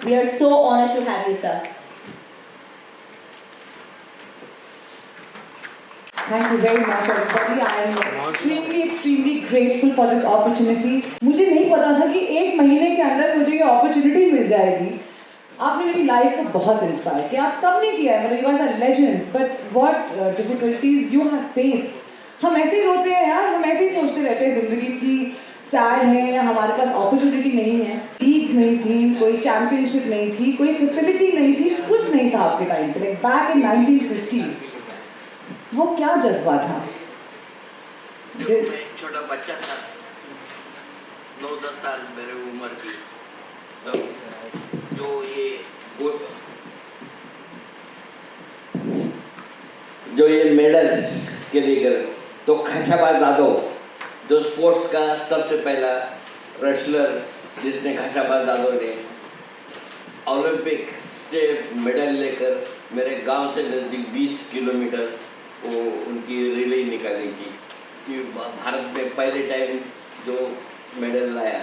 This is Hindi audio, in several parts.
We are so honored to have you, sir. Thank you very much, everybody. I am extremely grateful for this opportunity. मुझे नहीं पता था कि एक महीने के अंदर मुझे ये opportunity मिल जाएगी. आपने मेरी लाइफ को बहुत इंस्पायर किया. आप सबने किया है. मतलब you guys are legends. But what difficulties you have faced? हम ऐसे ही रोते हैं यार. हम ऐसे ही सोचते रहते हैं जिंदगी की सैड है या हमारे पास अपॉर्चुनिटी नहीं है. लीग्स नहीं थी, कोई चैंपियनशिप नहीं थी, कोई फैसिलिटी नहीं थी, कुछ नहीं था आपके टाइम पे. Like back in 1950s. वो क्या जज्बा था? छोटा बच्चा था, 9-10 साल मेरे उम्र की, तो ये मेडल्स के लेकर तो खाशाबाद यादव जो स्पोर्ट्स का सबसे पहला रेसलर जिसने खाशाबाद यादव ने ओलंपिक से मेडल लेकर मेरे गांव से नज़दीक 20 किलोमीटर वो उनकी रिले निकाली थी कि भारत में पहले टाइम जो मेडल लाया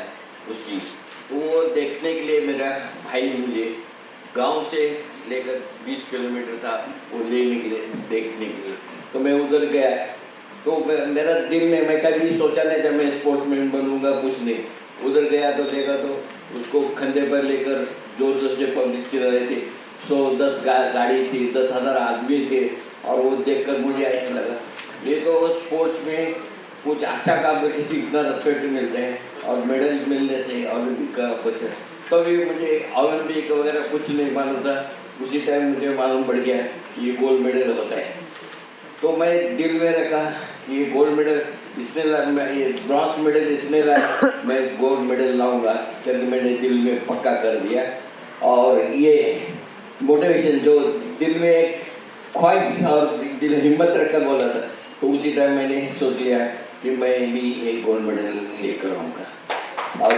उसकी, तो वो देखने के लिए मेरा भाई मुझे गांव से लेकर 20 किलोमीटर था वो लेने के लिए देखने के लिए. तो मैं उधर गया तो मेरा दिल में मैं कभी सोचा नहीं था मैं स्पोर्ट्समैन बनूंगा, कुछ नहीं. उधर गया तो देखा तो उसको कंधे पर लेकर जोर जोर से पब्लिक चिल्ला रही थी. 110 गाड़ी थी, 10,000 आदमी थे और वो देखकर मुझे ऐसा लगा ये तो स्पोर्ट्स में कुछ अच्छा काम करके से इतना रेस्पेक्ट मिलते हैं और मेडल मिलने से ओलंपिक का कुछ. तभी मुझे ओलंपिक वगैरह कुछ नहीं मालूम था. उसी टाइम मुझे मालूम पड़ गया कि ये गोल्ड मेडल होता है. तो मैं दिल में रखा कि ये गोल्ड मेडल इसने लाया, ये ब्रॉन्ज मेडल इसने लाया, मैं गोल्ड मेडल लाऊंगा करके मैंने दिल में पक्का कर दिया. और ये मोटिवेशन जो दिल में एक ख्वाहिश और दिल हिम्मत रखकर बोला था, तो उसी टाइम मैंने सोच लिया कि मैं भी एक गोल्ड मेडल लेकर आऊँगा. और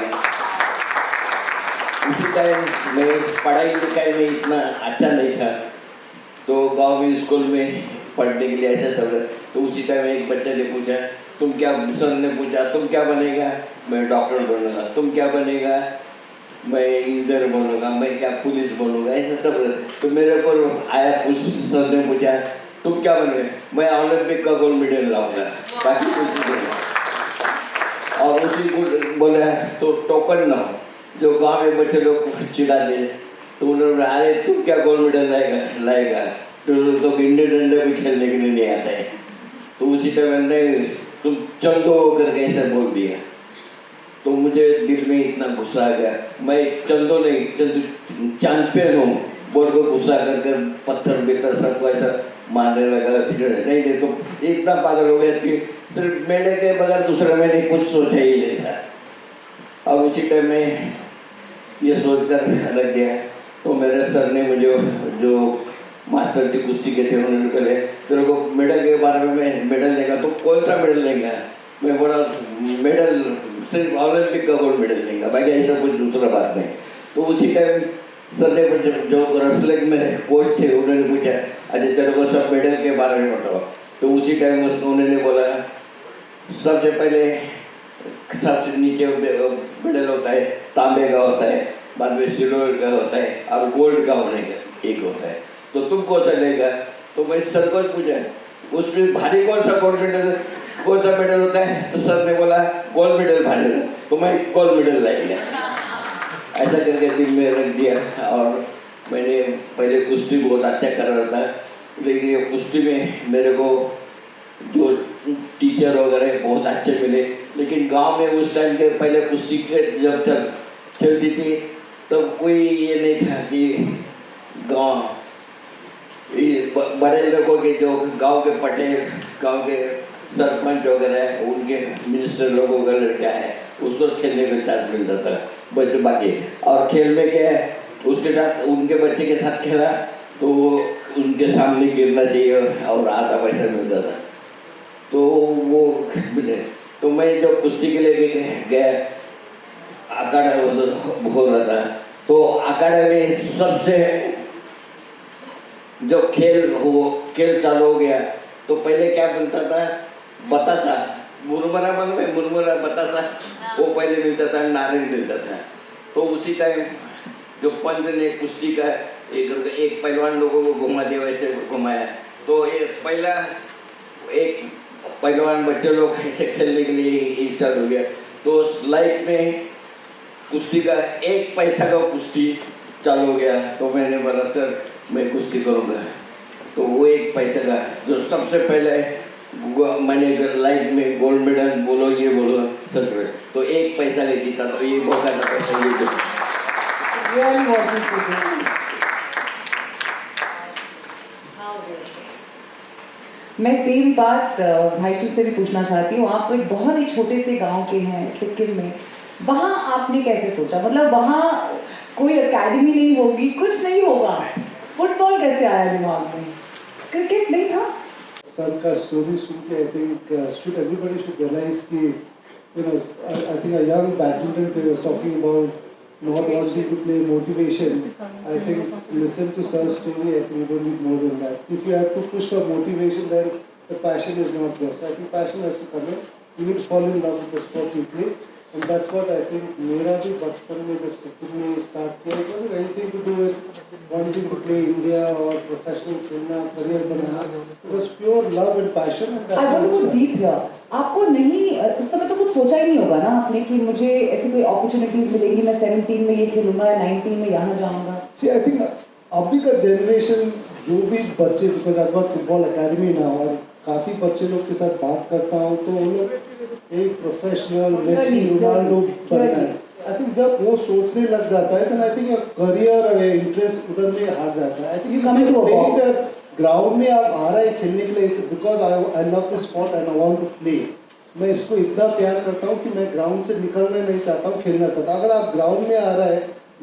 उसी टाइम मैं पढ़ाई लिखाई में इतना अच्छा नहीं था, तो गांव में स्कूल में पढ़ने के लिए ऐसा चल रहा. तो उसी टाइम एक बच्चे ने पूछा तुम क्या, सर ने पूछा तुम क्या बनेगा, मैं डॉक्टर बनूंगा. तुम क्या बनेगा, मैं इंजीनियर बनूंगा. मैं क्या पुलिस बनूंगा, ऐसा सब. तो मेरे ऊपर आया कुछ, सर ने पूछा तुम क्या बनेगा, मैं ओलंपिक का गोल्ड मेडल लाऊंगा, बाकी कुछ नहीं. और उसी को बोला तो टोकन ना जो गांव में बच्चे लोग चिढ़ा दे, तो उन्होंने अरे तुम क्या गोल्ड मेडल लाएगा, तो इंडियन डंडा भी खेलने के लिए नहीं आता है. तो उसी टाइम नहीं तुम चंदो करके ऐसा बोल दिया. तो मुझे दिल में इतना गुस्सा आ गया. मैं चंदो नहीं चैंपियन हूँ बोल को गुस्सा करके पत्थर बेतर सबको ऐसा मारने लगा. नहीं तो इतना पागल हो गया कि सिर्फ मेरे के बगैर दूसरा मैंने कुछ सोचा ही नहीं था. अब उसी टाइम में ये सोचकर रख दिया. तो मेरे सर ने मुझे जो मास्टर जी कुश्ती के थे उन्होंने बोले तेरे को मेडल के बारे में मेडल लेगा तो कौन सा मेडल लेगा. मैं बोला मेडल सिर्फ ओलंपिक का गोल्ड मेडल लेगा, बाकी ऐसा कुछ दूसरा बात नहीं. तो उसी टाइम सर ने जो रेसलिंग में कोच थे उन्होंने पूछा अच्छा तेरे को सब मेडल के बारे में बताओ. तो उसी टाइम उन्होंने बोला सबसे पहले सबसे नीचे मेडल होता है तांबे का होता है, बाद में सिल्वर का होता है और गोल्ड का होने का एक होता है. तो तुम कौन सा लेगा. तो मैं सर को पूछा उसमें भारी कौन सा गोल्ड मेडल कौन सा मेडल होता है. तो सर ने बोला गोल्ड मेडल भारी है. तो मैं गोल्ड मेडल लाएगा. ऐसा करके दिल में रख दिया. और मैंने पहले कुश्ती बहुत अच्छा कर रहा था, लेकिन ये कुश्ती में मेरे को जो टीचर वगैरह बहुत अच्छे मिले. लेकिन गांव में उस टाइम के पहले कुश्ती के जब चलती थी तो कोई ये नहीं था कि गांव बड़े लोगों के जो गांव के पटेल गांव के सरपंच वगैरह उनके मिनिस्टर लोगों का लड़का है उसको खेलने का चांस मिलता था बच्चे बाकी. और खेल में क्या है उसके साथ उनके बच्चे के साथ खेला तो उनके सामने गिरना चाहिए और आधा पैसा मिलता था. तो वो मिले. तो मैं जब कुश्ती के लिए गया अखाड़ा हो रहा था, तो अखाड़े में सबसे जो खेल चालू हो गया तो पहले क्या बनता था बतासा, मुरमुरा मन में मुरमुरा बतासा वो पहले मिलता था, नारियल मिलता था. तो उसी टाइम जो पंच ने कुश्ती का एक पहलवान लोगों को घुमा दिया वैसे घुमाया, तो ये पहला एक पहलवान बच्चे लोग ऐसे खेलने के लिए ही चालू हो गया। तो लाइफ में कुश्ती का 1 पैसा का कुश्ती चालू हो गया, तो मैंने बोला सर मैं कुश्ती करूँगा। तो वो 1 पैसे का जो सबसे पहले मैंने लाइफ में गोल्ड मेडल बोलो ये बोलो सर, तो 1 पैसा का जीता, तो ये बहुत ज़्यादा पैसा जीता। मैं सेम बात भाईचुंग से भी पूछना चाहती हूँ। आप एक बहुत ही छोटे से गांव के हैं सिक्किम में, वहाँ आपने कैसे सोचा? मतलब वहाँ कोई एकेडमी नहीं होगी, कुछ नहीं होगा, फुटबॉल कैसे आया दिमाग में? क्रिकेट नहीं था? सर का स्टोरी सुन के I think should everybody should realise कि you know I think a young badminton player was talking about not wanting to play motivation. I think listen to Sir's story. I think you don't need more than that. If you have to push for motivation, then the passion is not there. So I think passion has to come in. You need to fall in love with the sport you play, and that's what I think. मेरा भी बचपन में जब सिक्किम में start किया, it wasn't anything to do with wanting to play India or professional खेलना, career banana. It was pure love and passion. And I want to go deep here. आपको नहीं उस समय तो कुछ सोचा ही नहीं होगा ना आपने कि मुझे ऐसी कोई अपॉर्चुनिटीज मिलेगी, मैं 17 में ये खेलूंगा या 19 में यहाँ जाऊंगा? See, I think अभी का जनरेशन जो भी बच्चे, because I've got football academy now, और काफी बच्चे लोग के साथ बात करता हूँ तो वो लोग एक प्रोफेशनल मेसी रोनाल्डो बनना है। I think जब वो सोचने लग जाता है तो I think करियर और इंटरेस्ट उधर में हार जाता है। I think playing the ground में आप आ रहा है खेलने के लिए, it's because I love this sport and I want to play. मैं इसको इतना प्यार करता हूँ कि मैं ग्राउंड से निकलना नहीं चाहता हूँ, खेलना चाहता हूँ। अगर आप ग्राउंड में आ रहा है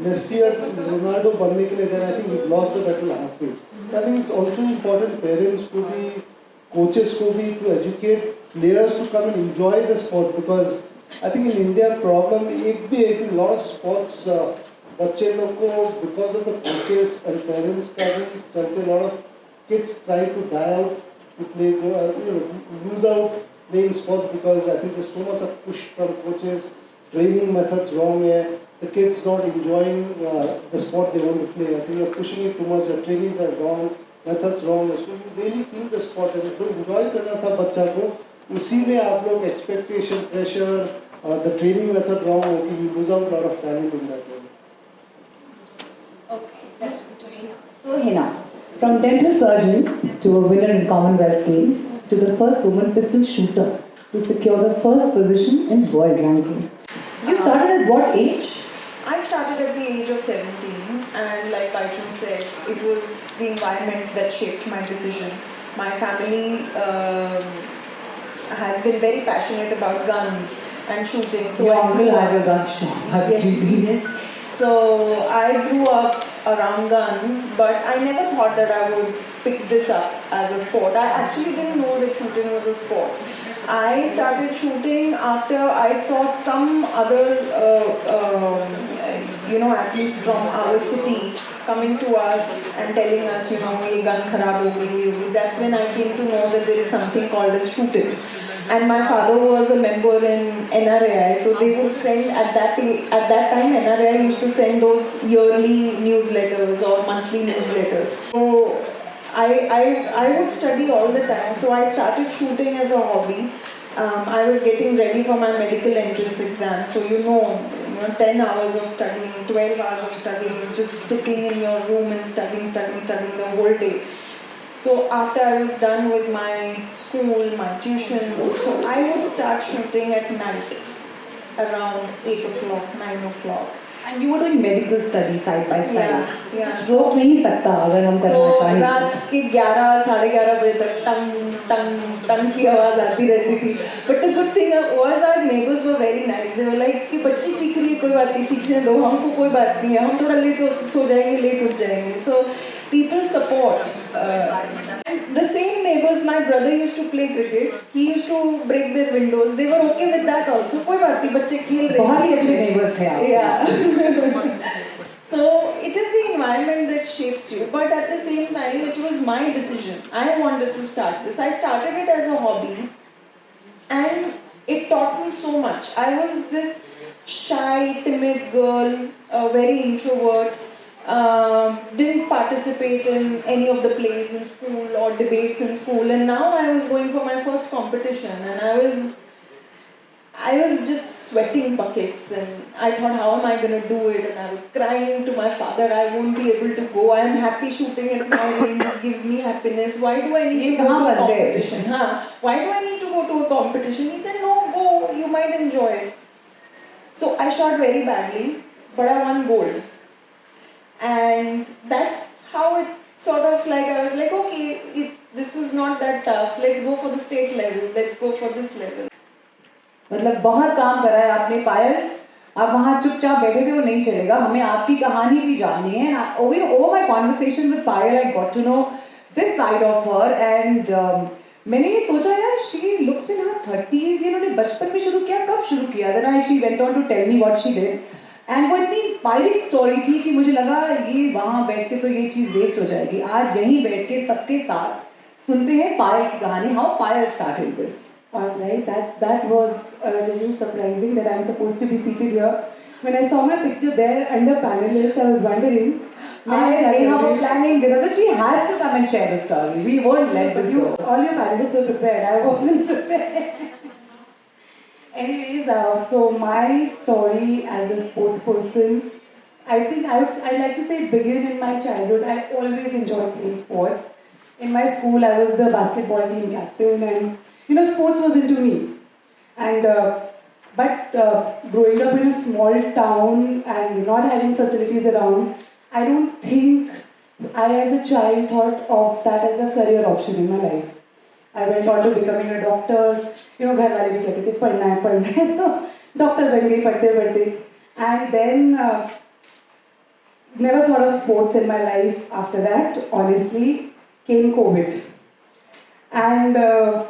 मेसी और रोनाल्डो बनने के लिए, sir I think you lost the battle half way. I think it's also important parents को भी, कोचेस को भी, to educate players to come and enjoy the sport, because I think in India problem एक भी है कि लॉट ऑफ स्पोर्ट्स बच्चे लोग को because of the coaches and parents का भी चलते lot of kids try to die out to play, lose out playing sports because I think there's so much of push from coaches, training methods wrong here, the kids not enjoying the sport they want to play. I think you're pushing it too much, your trainings are wrong, methods wrong. So you really think the sport and जो enjoy करना था बच्चा को, उसी में आप लोग expectation, pressure, the training method wrong होती, you lose out a lot of talent in that way. Okay, let's go to Heena. So Heena, from dental surgeon to a winner in Commonwealth Games to the first woman pistol shooter to secure the first position in world ranking. You started at what age? I started at the age of 17, and like Bhaichung said, it was the environment that shaped my decision. My family has been very passionate about guns and shooting. So your uncle had a gun shop. Yes. So I grew up around guns, but I never thought that I would pick this up as a sport. I actually didn't know that shooting was a sport. I started shooting after I saw some other athletes from our city coming to us and telling us, ye gun kharab ho gayi. That's when I came to know that there is something called as shooting. And my father was a member in NRAI, so they would send at that time NRAI used to send those yearly newsletters or monthly newsletters. So I would study all the time. So I started shooting as a hobby. I was getting ready for my medical entrance exam. So 10 hours of studying, 12 hours of studying, just sitting in your room and studying the whole day. So after I was done with my school, my tuitions, so I would start shooting at night, around 8 o'clock, 9 o'clock. And you were doing medical studies side by side. Yeah. रोक नहीं सकता अगर हम करना चाहें। रात के 11, साढ़े 11 बजे तक टंग की आवाज आती रहती थी. But the good thing was our neighbors were very nice. They were like कि बच्ची सीख रही है, कोई बात नहीं, सीखने दो, हमको कोई बात नहीं है, हम थोड़ा लेट सो जाएंगे, लेट उठ जाएंगे. So people support. The same neighbors, my brother used to play cricket. He used to break their windows. They were okay with that also. कोई बात नहीं, बच्चे खेल रहे हैं. बहुत ही अच्छे neighbors थे आप. Yeah. So it is the environment that shapes you. But at the same time, it was my decision. I wanted to start this. I started it as a hobby, and it taught me so much. I was this shy, timid girl, very introvert. didn't participate in any of the plays in school or debates in school, and now I was going for my first competition, and I was just sweating buckets, and I thought, how am I going to do it? And I was crying to my father, I won't be able to go. I am happy shooting at my range, it gives me happiness. Why do I need to go to a competition? Why do I need to go to a competition? He said, no, go, you might enjoy it. So I shot very badly, but I won gold. And that's how it sort of like, I was like, okay, this was not that tough. Let's go for the state level. Let's go for this level. मतलब बहुत काम करा है आपने पायल, आप वहाँ चुपचाप बैठे थे वो नहीं चलेगा, हमें आपकी कहानी भी जाननी है. Over my conversation with Payal, I got to know this side of her, and मैंने ये सोचा यार, she looks in her 30s, ये उन्होंने बचपन में शुरू किया, कब शुरू किया? Then she went on to tell me what she did. And वो इतनी इंस्पायरिंग स्टोरी थी कि मुझे लगा ये वहाँ बैठ के तो ये चीज़ वेस्ट हो जाएगी. आज यहीं बैठ के सबके साथ सुनते हैं पायल की कहानी, how Payal started this. Alright, that was really surprising that I'm supposed to be seated here. When I saw my picture there under panelists, I was wondering. We were planning this, that she has to come and share the story. We won't let this go. All your panelists were prepared. I wasn't prepared. Anyways, so my story as a sports person, I think I'd like to say begin in my childhood. I always enjoyed playing sports. In my school, I was the basketball team captain, and sports was into me. And but growing up in a small town and not having facilities around, I don't think I as a child thought of that as a career option in my life. I went on to becoming a doctor. घर वाले भी कहते थे पढ़ना है तो डॉक्टर बन गई पढ़ते and then never thought of sports in my life after that. Honestly, came COVID, and I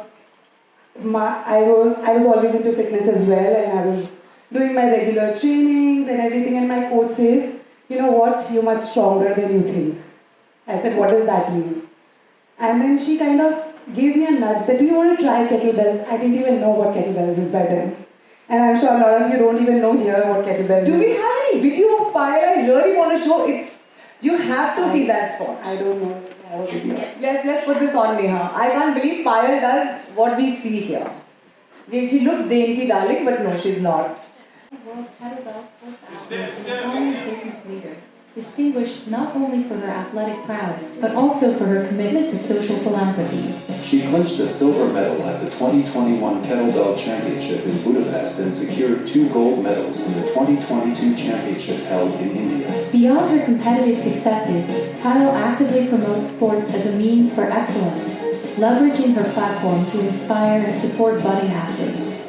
was always into fitness as well, and I was doing my regular trainings and everything, and my coach says, you know what, you're much stronger than you think. I said, what does that mean? And then she kind of gave me a nudge that, do you want to try kettlebells? I didn't even know what kettlebells is by then. And I'm sure a lot of you don't even know here what kettlebells is. Do we have any video of Payal? I really want to show. You have to see that spot. I don't know. Let's put this on, Neha. I can't believe Payal does what we see here. She looks dainty, darling, but no, she's not. World Kettlebell Sports athlete and a prominent business leader, distinguished not only for her athletic prowess, but also for her commitment to social philanthropy. She clinched a silver medal at the 2021 Kettlebell Championship in Budapest and secured 2 gold medals in the 2022 championship held in India. Beyond her competitive successes, Payal actively promotes sports as a means for excellence, leveraging her platform to inspire and support budding athletes.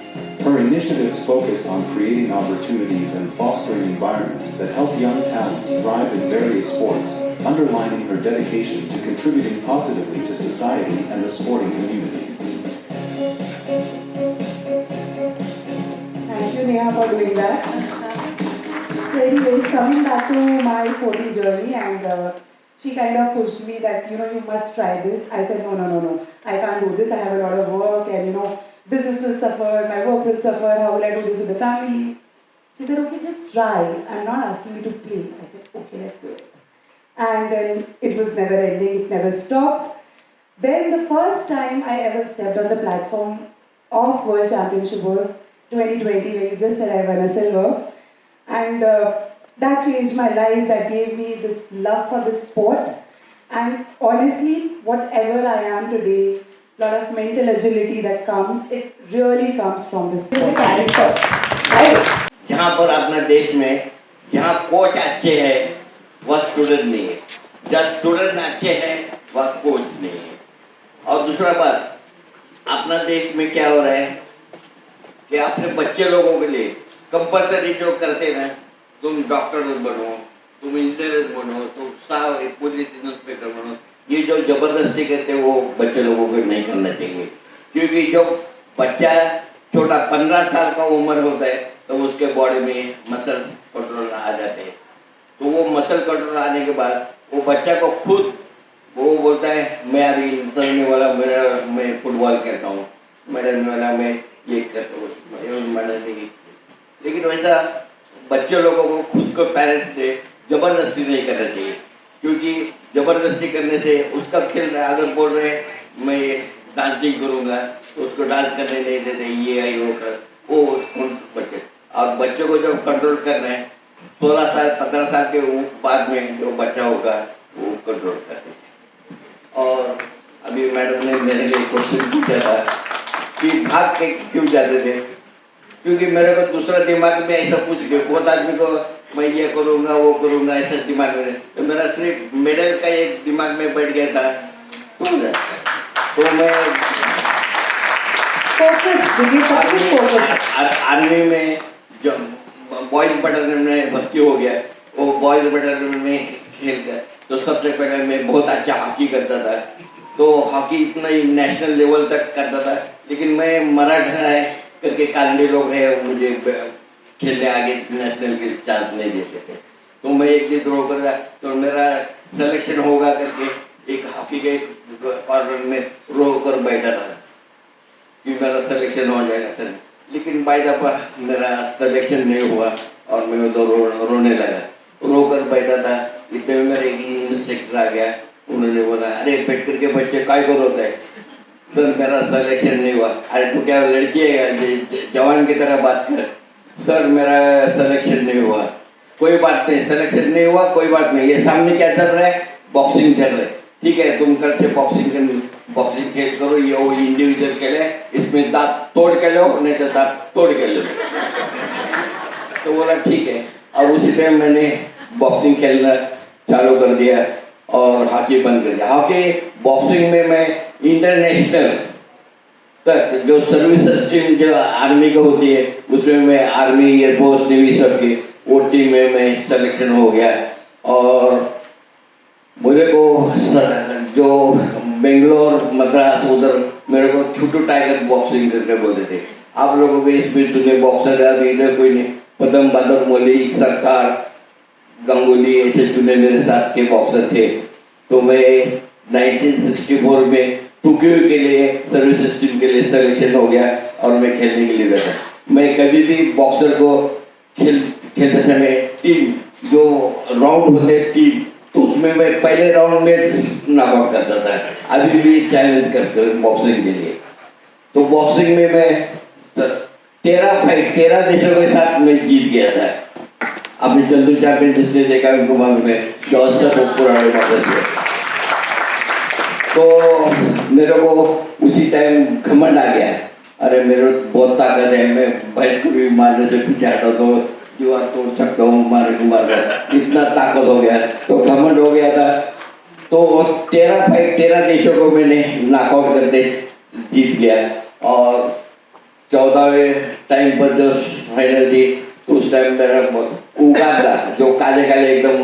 Her initiatives focus on creating opportunities and fostering environments that help young talents thrive in various sports, underlining her dedication to contributing positively to society and the sporting community. Thank you, Neha, for doing that. So anyways, coming back to my sporting journey, and she kind of pushed me that, you must try this. I said, no, I can't do this. I have a lot of work, and business will suffer, my work will suffer, how will I do this with the family? She said, okay, just try. I'm not asking you to play. I said, okay, let's do it. And then it was never ending, it never stopped. Then the first time I ever stepped on the platform of World Championship was 2020, where you just said I won a silver. And that changed my life, that gave me this love for the sport. And honestly, whatever I am today, lot of mental agility that comes, it really comes from this character. Right? जहाँ पर अपना देश में जहाँ कोच अच्छे हैं वह स्टूडेंट नहीं है, जहाँ स्टूडेंट अच्छे हैं वह कोच नहीं है. और दूसरा बात, अपना देश में क्या हो रहा है कि अपने बच्चे लोगों के लिए कंपलसरी जो करते हैं, तुम डॉक्टर बनो, तुम इंजीनियर बनो, तुम पुलिस इंस्पेक्टर बनो, ये जो जबरदस्ती करते हैं वो बच्चे लोगों को नहीं करना चाहिए. क्योंकि जो बच्चा छोटा 15 साल का उम्र होता है तो उसके बॉडी में मसल्स कंट्रोल आ जाते हैं. तो वो मसल कंट्रोल आने के बाद वो बच्चा को खुद वो बोलता है मैं अभी समझने वाला, मैं फुटबॉल खेलता हूँ, मैडम वाला मैं ये करता हूँ, मैडम नहीं. लेकिन वैसा बच्चे लोगों को खुद को पेरेंट्स ने जबरदस्ती नहीं करना चाहिए, क्योंकि जबरदस्ती करने से उसका खेल अगर बोल रहे मैं डांसिंग करूँगा तो उसको डांस करने नहीं देते, ये आई वो कर वो बच्चे। और बच्चों को जब कंट्रोल करना है 16 साल 15 साल के बाद में जो बच्चा होगा वो कंट्रोल करते थे। और अभी मैडम ने मेरे लिए क्वेश्चन पूछा था कि भाग के क्यों जाते थे, क्योंकि मेरे को दूसरा दिमाग में ऐसा पूछ के बहुत आदमी को मैं ये करूँगा वो करूँगा ऐसा दिमाग में, तो मेरा सिर्फ मेडल का एक दिमाग में बैठ गया था। तो मैं आर्मी में जब बॉयज बटालियन में भर्ती हो गया, वो बॉयज बटालियन में खेल कर तो सबसे पहले मैं बहुत अच्छा हॉकी करता था, तो हॉकी इतना ही नेशनल लेवल तक करता था, लेकिन मैं मराठा है करके कालनी लोग हैं मुझे खेलने आगे नेशनल के चांस नहीं देते थे। तो मैं एक दिन ड्रॉ कर रहा तो मेरा सिलेक्शन होगा करके एक हॉकी के कॉर्नर में रो कर बैठा था कि मेरा सिलेक्शन हो जाएगा सर, लेकिन बाय दफा मेरा सिलेक्शन नहीं हुआ और मैं उधर रोने लगा, रो कर बैठा था। इतने में मेरे इंस्ट्रक्टर आ गया, उन्होंने बोला अरे पेटकर के बच्चे काय को रोते हैं, सर मेरा सिलेक्शन नहीं हुआ। अरे तू क्या लड़की है, जवान की तरह बात कर, सर मेरा सिलेक्शन नहीं हुआ। कोई बात नहीं, सिलेक्शन नहीं हुआ कोई बात नहीं, ये सामने क्या चल रहा है, बॉक्सिंग चल रहा है, ठीक है तुम कल से बॉक्सिंग खेल करो, ये वो इंडिविजुअल खेल है, इसमें दांत तोड़ के लो नहीं तो दांत तोड़ के लो। तो बोला ठीक है, और उसी टाइम मैंने बॉक्सिंग खेलना चालू कर दिया और हॉकी बंद कर दिया। हॉकी बॉक्सिंग में मैं इंटरनेशनल तक जो सर्विस स्ट्रीम जो आर्मी की होती है उसमें मैं आर्मी एयरफोर्स नेवी सबकी वो टीम में मैं सिलेक्शन हो गया। और मुझे को जो बेंगलोर मद्रास उधर मेरे को छोटू टाइगर बॉक्सिंग करके बोलते थे। आप लोगों के इसमें तुम्हें बॉक्सर अभी इधर कोई नहीं, पदम बहादुर मोली सरकार गंगुली ऐसे चुने मेरे साथ के बॉक्सर थे। तो मैं 1964 में टोक्यो के लिए सर्विस टीम के लिए सिलेक्शन हो गया और मैं खेलने के लिए गया था। मैं कभी भी बॉक्सर को खेलते समय टीम जो राउंड होते टीम, तो उसमें मैं पहले राउंड में नॉकआउट करता था, अभी भी चैलेंज करते बॉक्सिंग के लिए। तो बॉक्सिंग में मैं 13 देशों के साथ मैं जीत गया था। अपने चंदू चैंपियन जिसने देखा उनको मालूम है जो सब पुराने बातें थे। तो मेरे को उसी टाइम घमंड आ गया, अरे मेरे बहुत ताकत है, मैं भैंस को भी मारने से पीछे हटा तो दीवार तोड़ सकता हूँ, मार इतना ताकत हो गया, तो घमंड हो गया था। तो 13 देशों को मैंने नॉकआउट करके जीत गया। और 14वें टाइम पर जो फाइनल थी तो उस टाइम मेरा उगांडा जो काले एकदम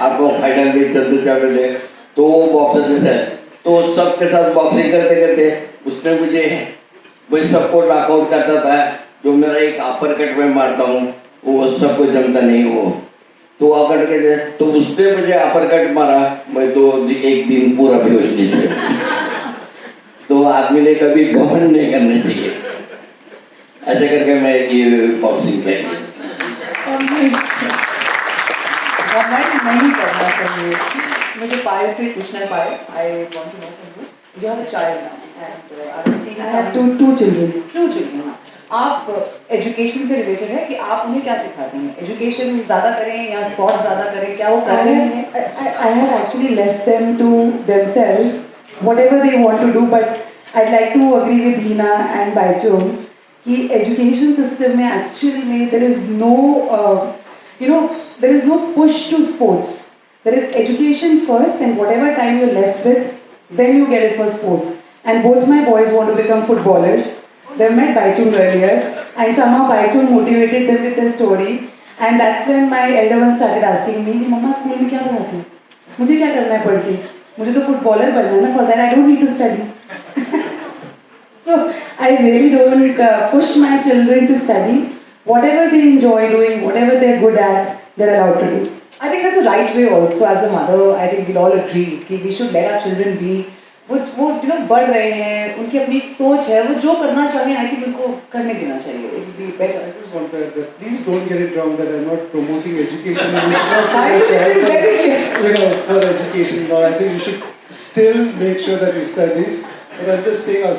आपको फाइनल में चंदू चैंपियन है, तो वो बॉक्सर जैसा है, तो सबके साथ बॉक्सिंग करते करते उसने मुझे सबको नॉकआउट करता था। जो मेरा एक अपर कट में मारता हूँ वो सबको जमता नहीं हो, तो अपर कट तो उसने मुझे अपर कट मारा, मैं तो एक दिन पूरा बेहोश नहीं था। तो आदमी ने कभी घमंड नहीं करना चाहिए, ऐसे करके मैं ये बॉक्सिंग खेली। घमंड नहीं करना चाहिए। मुझे पायल से पूछना है, पायल, I want to know from you. You have a child now and I was seeing I have two children. Two children. आप एजुकेशन से रिलेटेड है कि आप उन्हें क्या सिखाते हैं? एजुकेशन ज़्यादा करें या स्पोर्ट्स ज़्यादा करें, क्या वो कर रहे हैं? I have actually left them to themselves, whatever they want to do, but I'd like to agree with Heena and Bhaichung कि education system में actually में there is no there is no push to sports. There is education first and whatever time you're left with, then you get it for sports. And both my boys want to become footballers. They met Bhaichung earlier and somehow Bhaichung motivated them with their story. And that's when my elder one started asking me, Mama, school में क्या पढ़ाती है? मुझे क्या करना है पढ़ के? मुझे तो फुटबॉलर बनना है ना, for that I don't need to study. So I really don't push my children to study. Whatever they enjoy doing, whatever they're good at, they're allowed to do. I think that's the right way also. As a mother, I think we'll all agree that we should let our children be वो बढ़ रहे हैं, उनकी अपनी एक सोच है, वो जो करना चाहें आई थिंक उनको करने देना चाहिए. It will be better. I just want to add that please don't get it wrong that I'm not promoting education. I think it is very clear. For education. No, I think you should still make sure that he studies. But I'm just saying our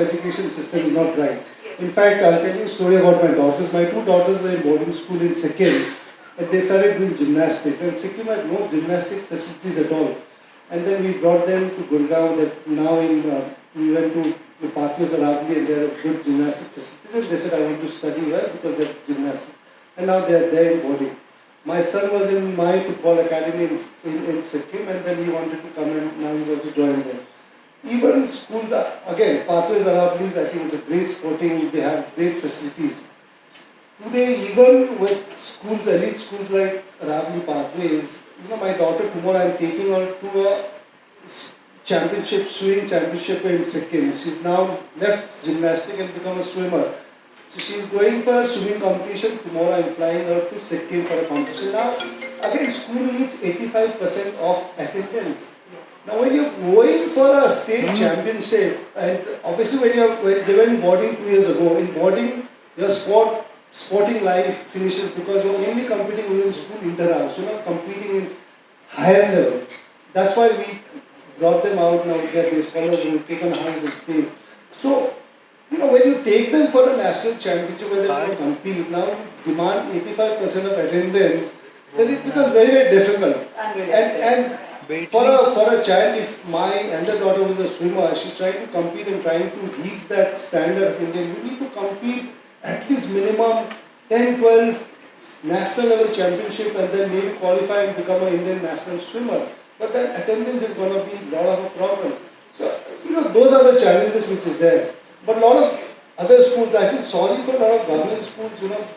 education system is not right. In fact, I'll tell you a story about my daughters. My two daughters were in boarding school in Sikkim, and they started doing gymnastics. And Sikkim had no gymnastic facilities at all. And then we brought them to Gurgaon. That now we went to the Pathways Arabli, and they have good gymnastic facilities. And they said, I want to study here because they have gymnastics. And now they are there in boarding. My son was in my football academy in Sikkim, and then he wanted to come, and now he's also joined there. Even schools, again, Pathways Arablis, I think is a great sporting, they have great facilities. Today, even with schools, elite schools like Arabli Pathways, my daughter tomorrow, I'm taking her to a swimming championship in Sikkim. She's now left gymnastics and become a swimmer. So she's going for a swimming competition. Tomorrow I'm flying her to Sikkim for a competition. Now, again, school needs 85% of attendance. Now, when you're going for a state championship, and obviously when they went in boarding 2 years ago, in boarding, your sporting life finishes because you're only competing within school inter-house. You're not competing in higher level. That's why we brought them out now to get these scholars who take on hands and stay. So, when you take them for a national championship where they're going to compete, now you demand 85% of attendance, then it becomes very, very difficult. And for a child, if my elder daughter was a swimmer, she's trying to compete and trying to reach that standard of India, you need to compete at least minimum 10, 12 national level championship and then maybe qualify and become an Indian national swimmer. But then attendance is going to be a lot of a problem. So, those are the challenges which is there. But a lot of other schools, I feel sorry for a lot of government schools,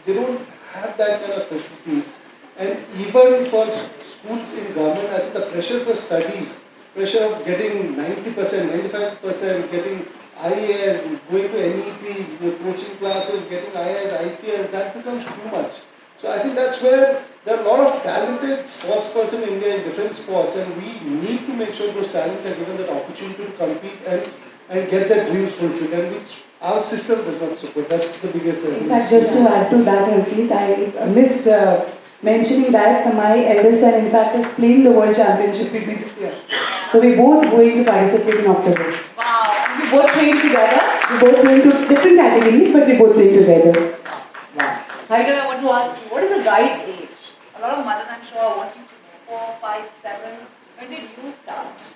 they don't have that kind of facilities. And even for schools in government, I think the pressure for studies, pressure of getting 90%, 95%, getting IAS, going to NET, coaching classes, getting IAS, IPS, that becomes too much. So I think that's where there are a lot of talented sports persons in India in different sports, and we need to make sure those talents are given that opportunity to compete and get their dreams fulfilled, and which our system does not support. That's the biggest issue. In fact, just to add to that, Harpreet, I missed mentioning that my eldest son, in fact, is playing the World Championship with me this year. So we're both going to participate in October. Wow. You both train together? We both play into different categories, but we both play together. Wow. Haider, I want to ask you, what is the right age? A lot of mothers, I'm sure, are wanting to know. 4, 5, 7. When did you start?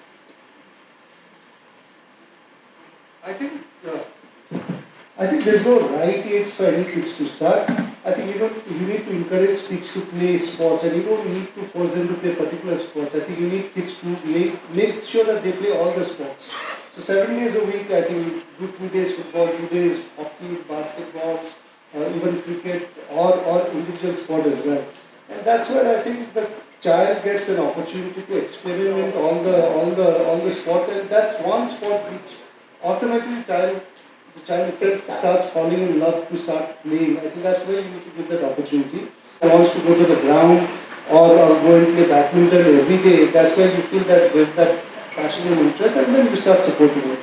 I think there's no right age for any kids to start. I think you need to encourage kids to play sports, and you don't need to force them to play particular sports. I think you need kids to make sure that they play all the sports. So 7 days a week, I think we do 2 days football, 2 days hockey, basketball, even cricket, or individual sport as well. And that's where I think the child gets an opportunity to experiment all the sports, and that's one sport which automatically the child itself starts falling in love to start playing. I think that's where you need to give that opportunity. He wants to go to the ground or go and play badminton every day. That's where you feel that there's that passion and interest, and then you start supporting it.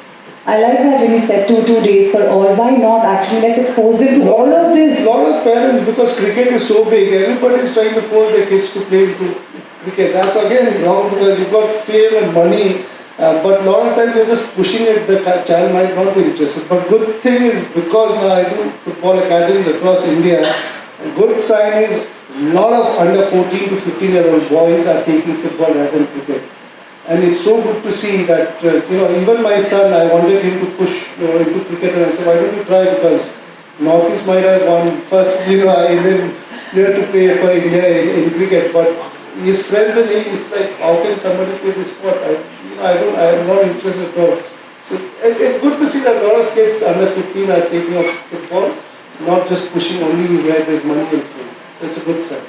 I like that when you said 2 days for all. Why not? Actually, let's expose them to all of this. A lot of parents, because cricket is so big, everybody is trying to force their kids to play into cricket. That's again wrong because you've got fame and money. But a lot of times you're just pushing it, the child might not be interested. But good thing is, because now I do football academies across India, a good sign is a lot of under 14 to 15-year-old boys are taking football rather than cricket. And it's so good to see that, even my son, I wanted him to push into cricket, and I said, why don't you try, because Northeast might have won first, Indian player to play for India in cricket, but his friends and he is like, how can somebody play this sport? I am not interested at all. So it's good to see that a lot of kids under 15 are taking up football, not just pushing only where there's money and food. So it's a good sign.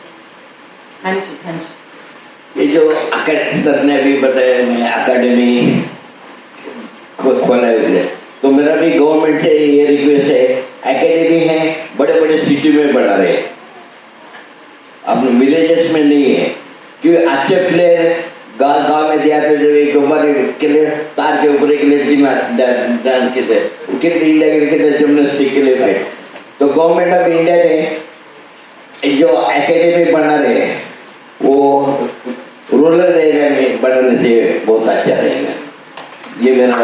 Thank you. ये जो सर ने अभी बताया, मैं अकेडमी खोला है, तो मेरा भी गवर्नमेंट से ये रिक्वेस्ट है, एकेडमी है बड़े बड़े सिटी में बना रहे हैं, अपने विलेजेस में नहीं है, क्योंकि अच्छे प्लेयर गाँव में दिया तो जो एक ऊपर के लिए तार के ऊपर एक लड़की डांस के थे कितने इंडिया के थे जिम्नास्टिक के लिए भाई। तो गवर्नमेंट ऑफ इंडिया ने जो एकेडमी बना रहे हैं वो रूरल एरिया में बनाने से बहुत अच्छा रहेगा। ये मेरा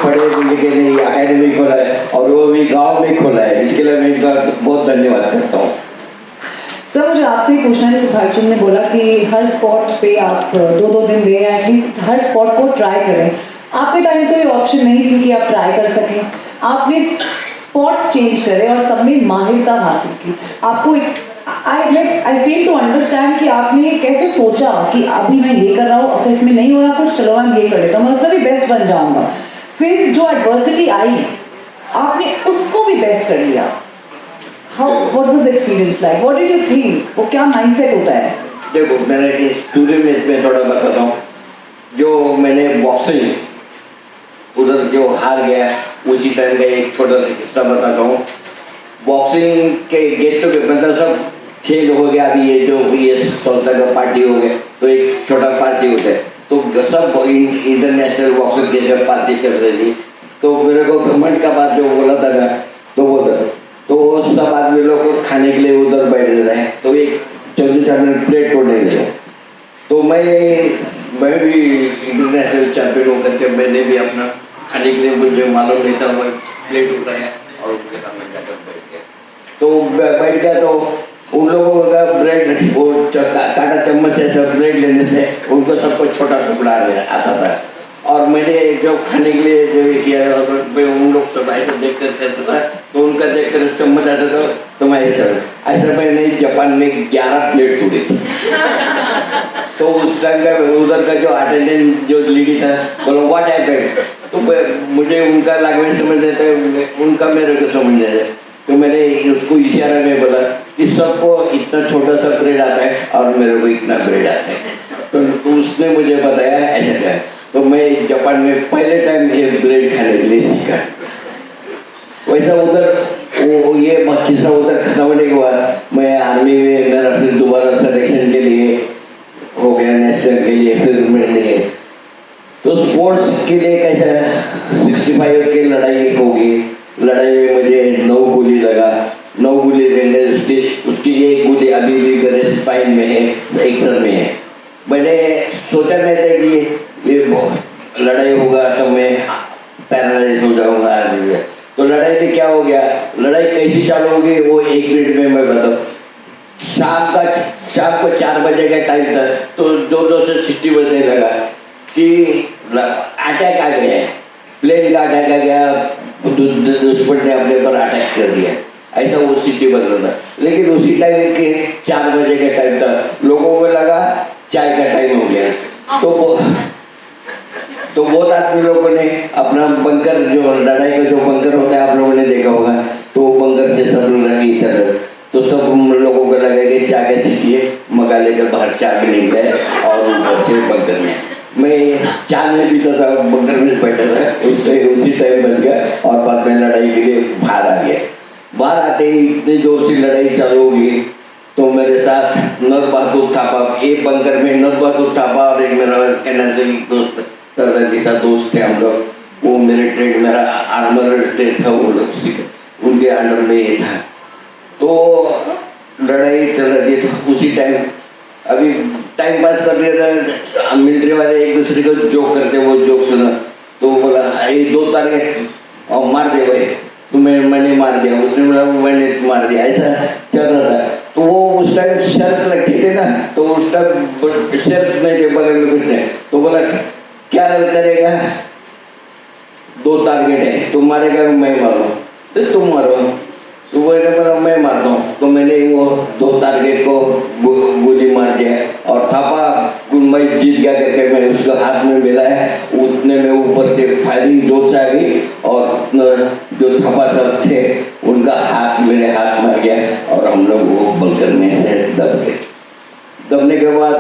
पढ़े लिखे ने एकेडमी खोला है और वो भी गांव में खोला है, इसके लिए मैं इनका बहुत धन्यवाद करता हूँ। सर मुझे आपसे ही पूछना है, जैसे भाईचुंग ने बोला कि हर स्पॉट पे आप 2-2 दिन दें, एटलीस्ट हर स्पॉट को ट्राई करें। आपके टाइम तो ये ऑप्शन नहीं थी कि आप ट्राई कर सकें, आपने स्पॉट्स चेंज करे और सब में माहिरता हासिल की। आपको आई फेल टू अंडरस्टैंड कि आपने कैसे सोचा कि अभी मैं ये कर रहा हूँ, अच्छा इसमें नहीं हो रहा कुछ, चलो मैं ये कर लेता हूँ, मैं उसमें भी बेस्ट बन जाऊँगा। फिर जो एडवर्सिटी आई आपने उसको भी बेस्ट कर लिया। What was the experience like? What did you think? वो क्या mindset होता है? देखो मेरा इस स्टोरी में मैं थोड़ा बताता हूँ। जो मैंने बॉक्सिंग उधर जो हार गया उसी टाइम का एक छोटा सा किस्सा बताता हूँ। बॉक्सिंग के गेट टू मतलब सब खेल हो गया, अभी ये जो ये सौदा का पार्टी हो गया तो एक छोटा पार्टी होता है, तो सब इंटरनेशनल बॉक्सर के जब पार्टी चल रही थी तो मेरे को घमंड का बात जो बोला था ना तो वो था, तो सब आदमी लोग को खाने के लिए उधर बैठे थे, तो एक 14 प्लेट तोड़े थे। तो मैं भी इंटरनेशनल चैंपियन होकर के मैंने भी अपना खाने के लिए मुझे मालूम नहीं था, मैं प्लेट उठाया और उनके सामने जाकर बैठ गया। तो बैठ गया तो उन लोगों का ब्रेड वो काटा चम्मच से सब ब्रेड लेने से उनको सबको छोटा टुकड़ा आता था, और मैंने जो खाने के लिए जो किया और उन लोग सब ऐसा देख कर करता था तो उनका देख कर चम्मच आता था तो मैं ऐसा मैंने जापान में 11 प्लेट तोड़ी थी। तो उस टाइम का उधर का जो अटेंडेंट जो लेडी था बोलो व्हाट हैपेंड, तो मुझे उनका लैंग्वेज समझ देता है, उनका मेरे को समझ नहीं आता, तो मैंने उसको इशारा में बोला कि सबको इतना छोटा सा ब्रेड आता है और मेरे को इतना ब्रेड आता है। तो उसने मुझे बताया ऐसा क्या, तो मैं जापान में पहले टाइम ये ब्रेड खाने के लिए सीखा। वैसा उधर वो ये किस्सा उधर खत्म होने के बाद मैं आर्मी में मेरा फिर दोबारा सिलेक्शन के लिए हो गया, नेशनल के लिए फिर मैंने तो स्पोर्ट्स के लिए कैसा 65 की लड़ाई होगी, लड़ाई में मुझे 9 गोली लगा, 9 गोली लेने उसकी एक गोली अभी भी मेरे स्पाइन में है, एक सर में है। मैंने सोचा नहीं था कि ये लड़ाई होगा तो मैं पैरालाइज हो जाऊंगा। तो लड़ाई में क्या हो गया, लड़ाई कैसी चालू होगी वो 1 मिनट में मैं बताऊँ। शाम को 4 बजे का टाइम था, तो 2 से 60 बजने लगा कि अटैक आ गया है, प्लेन का अटैक आ गया, दुश्मन ने अपने पर अटैक कर दिया, ऐसा वो सिटी बन रहा था। लेकिन उसी टाइम के 4 बजे का टाइम था, लोगों को लगा चाय का टाइम हो गया, तो बहुत आदमी लोगों ने अपना बंकर जो लड़ाई का जो बंकर होता है आप लोगों ने देखा होगा, तो बंकर से सब लोग रहे इधर, तो सब लोगों को लगा कि चाय का सीखिए, मगा लेकर बाहर चाय भी नहीं गए और ऊपर से बंकर में मैं चाय नहीं पीता था, बंकर में बैठा था, उसी टाइम बच गया और बाद में लड़ाई के लिए बाहर आ गया। बाहर आते ही इतनी जोर से लड़ाई चालू होगी, तो मेरे साथ नर बहादुर थापा, एक बंकर में नर बहादुर थापा और एक मेरा एनएसए दोस्त दोस्त थे हम लोग, वो मेरे ट्रेड मेरा आर्मर ट्रेड था, वो लोग उनके अंडर में ये था। तो लड़ाई चल रही थी, तो उसी टाइम अभी टाइम पास कर दिया था, मिलिट्री वाले एक दूसरे को जोक करते, वो जोक सुना तो बोला ये 2 टारगेट और मार दे भाई, तो मैंने मार दिया, उसने बोला मैंने मार दिया, ऐसा चल रहा था। तो वो उस टाइम शर्त लगती थी ना, तो उस टाइम शर्त नहीं थे बगल में कुछ नहीं, तो बोला क्या करेगा, 2 टारगेट है, तुम मारेगा मैं मारूँ, तो तुम मारो, तो मैंने बोला मैं मारता हूँ, तो मैंने वो 2 टारगेट को गोली मार दिया और थापा मैं जीत गया करके मैं उसका हाथ में मिलाया, उतने में ऊपर से फायरिंग जोर से आ गई और जो थापा सब थे उनका हाथ मेरे हाथ मार गया और हम लोग वो बंकर में से दब गए। दबने के बाद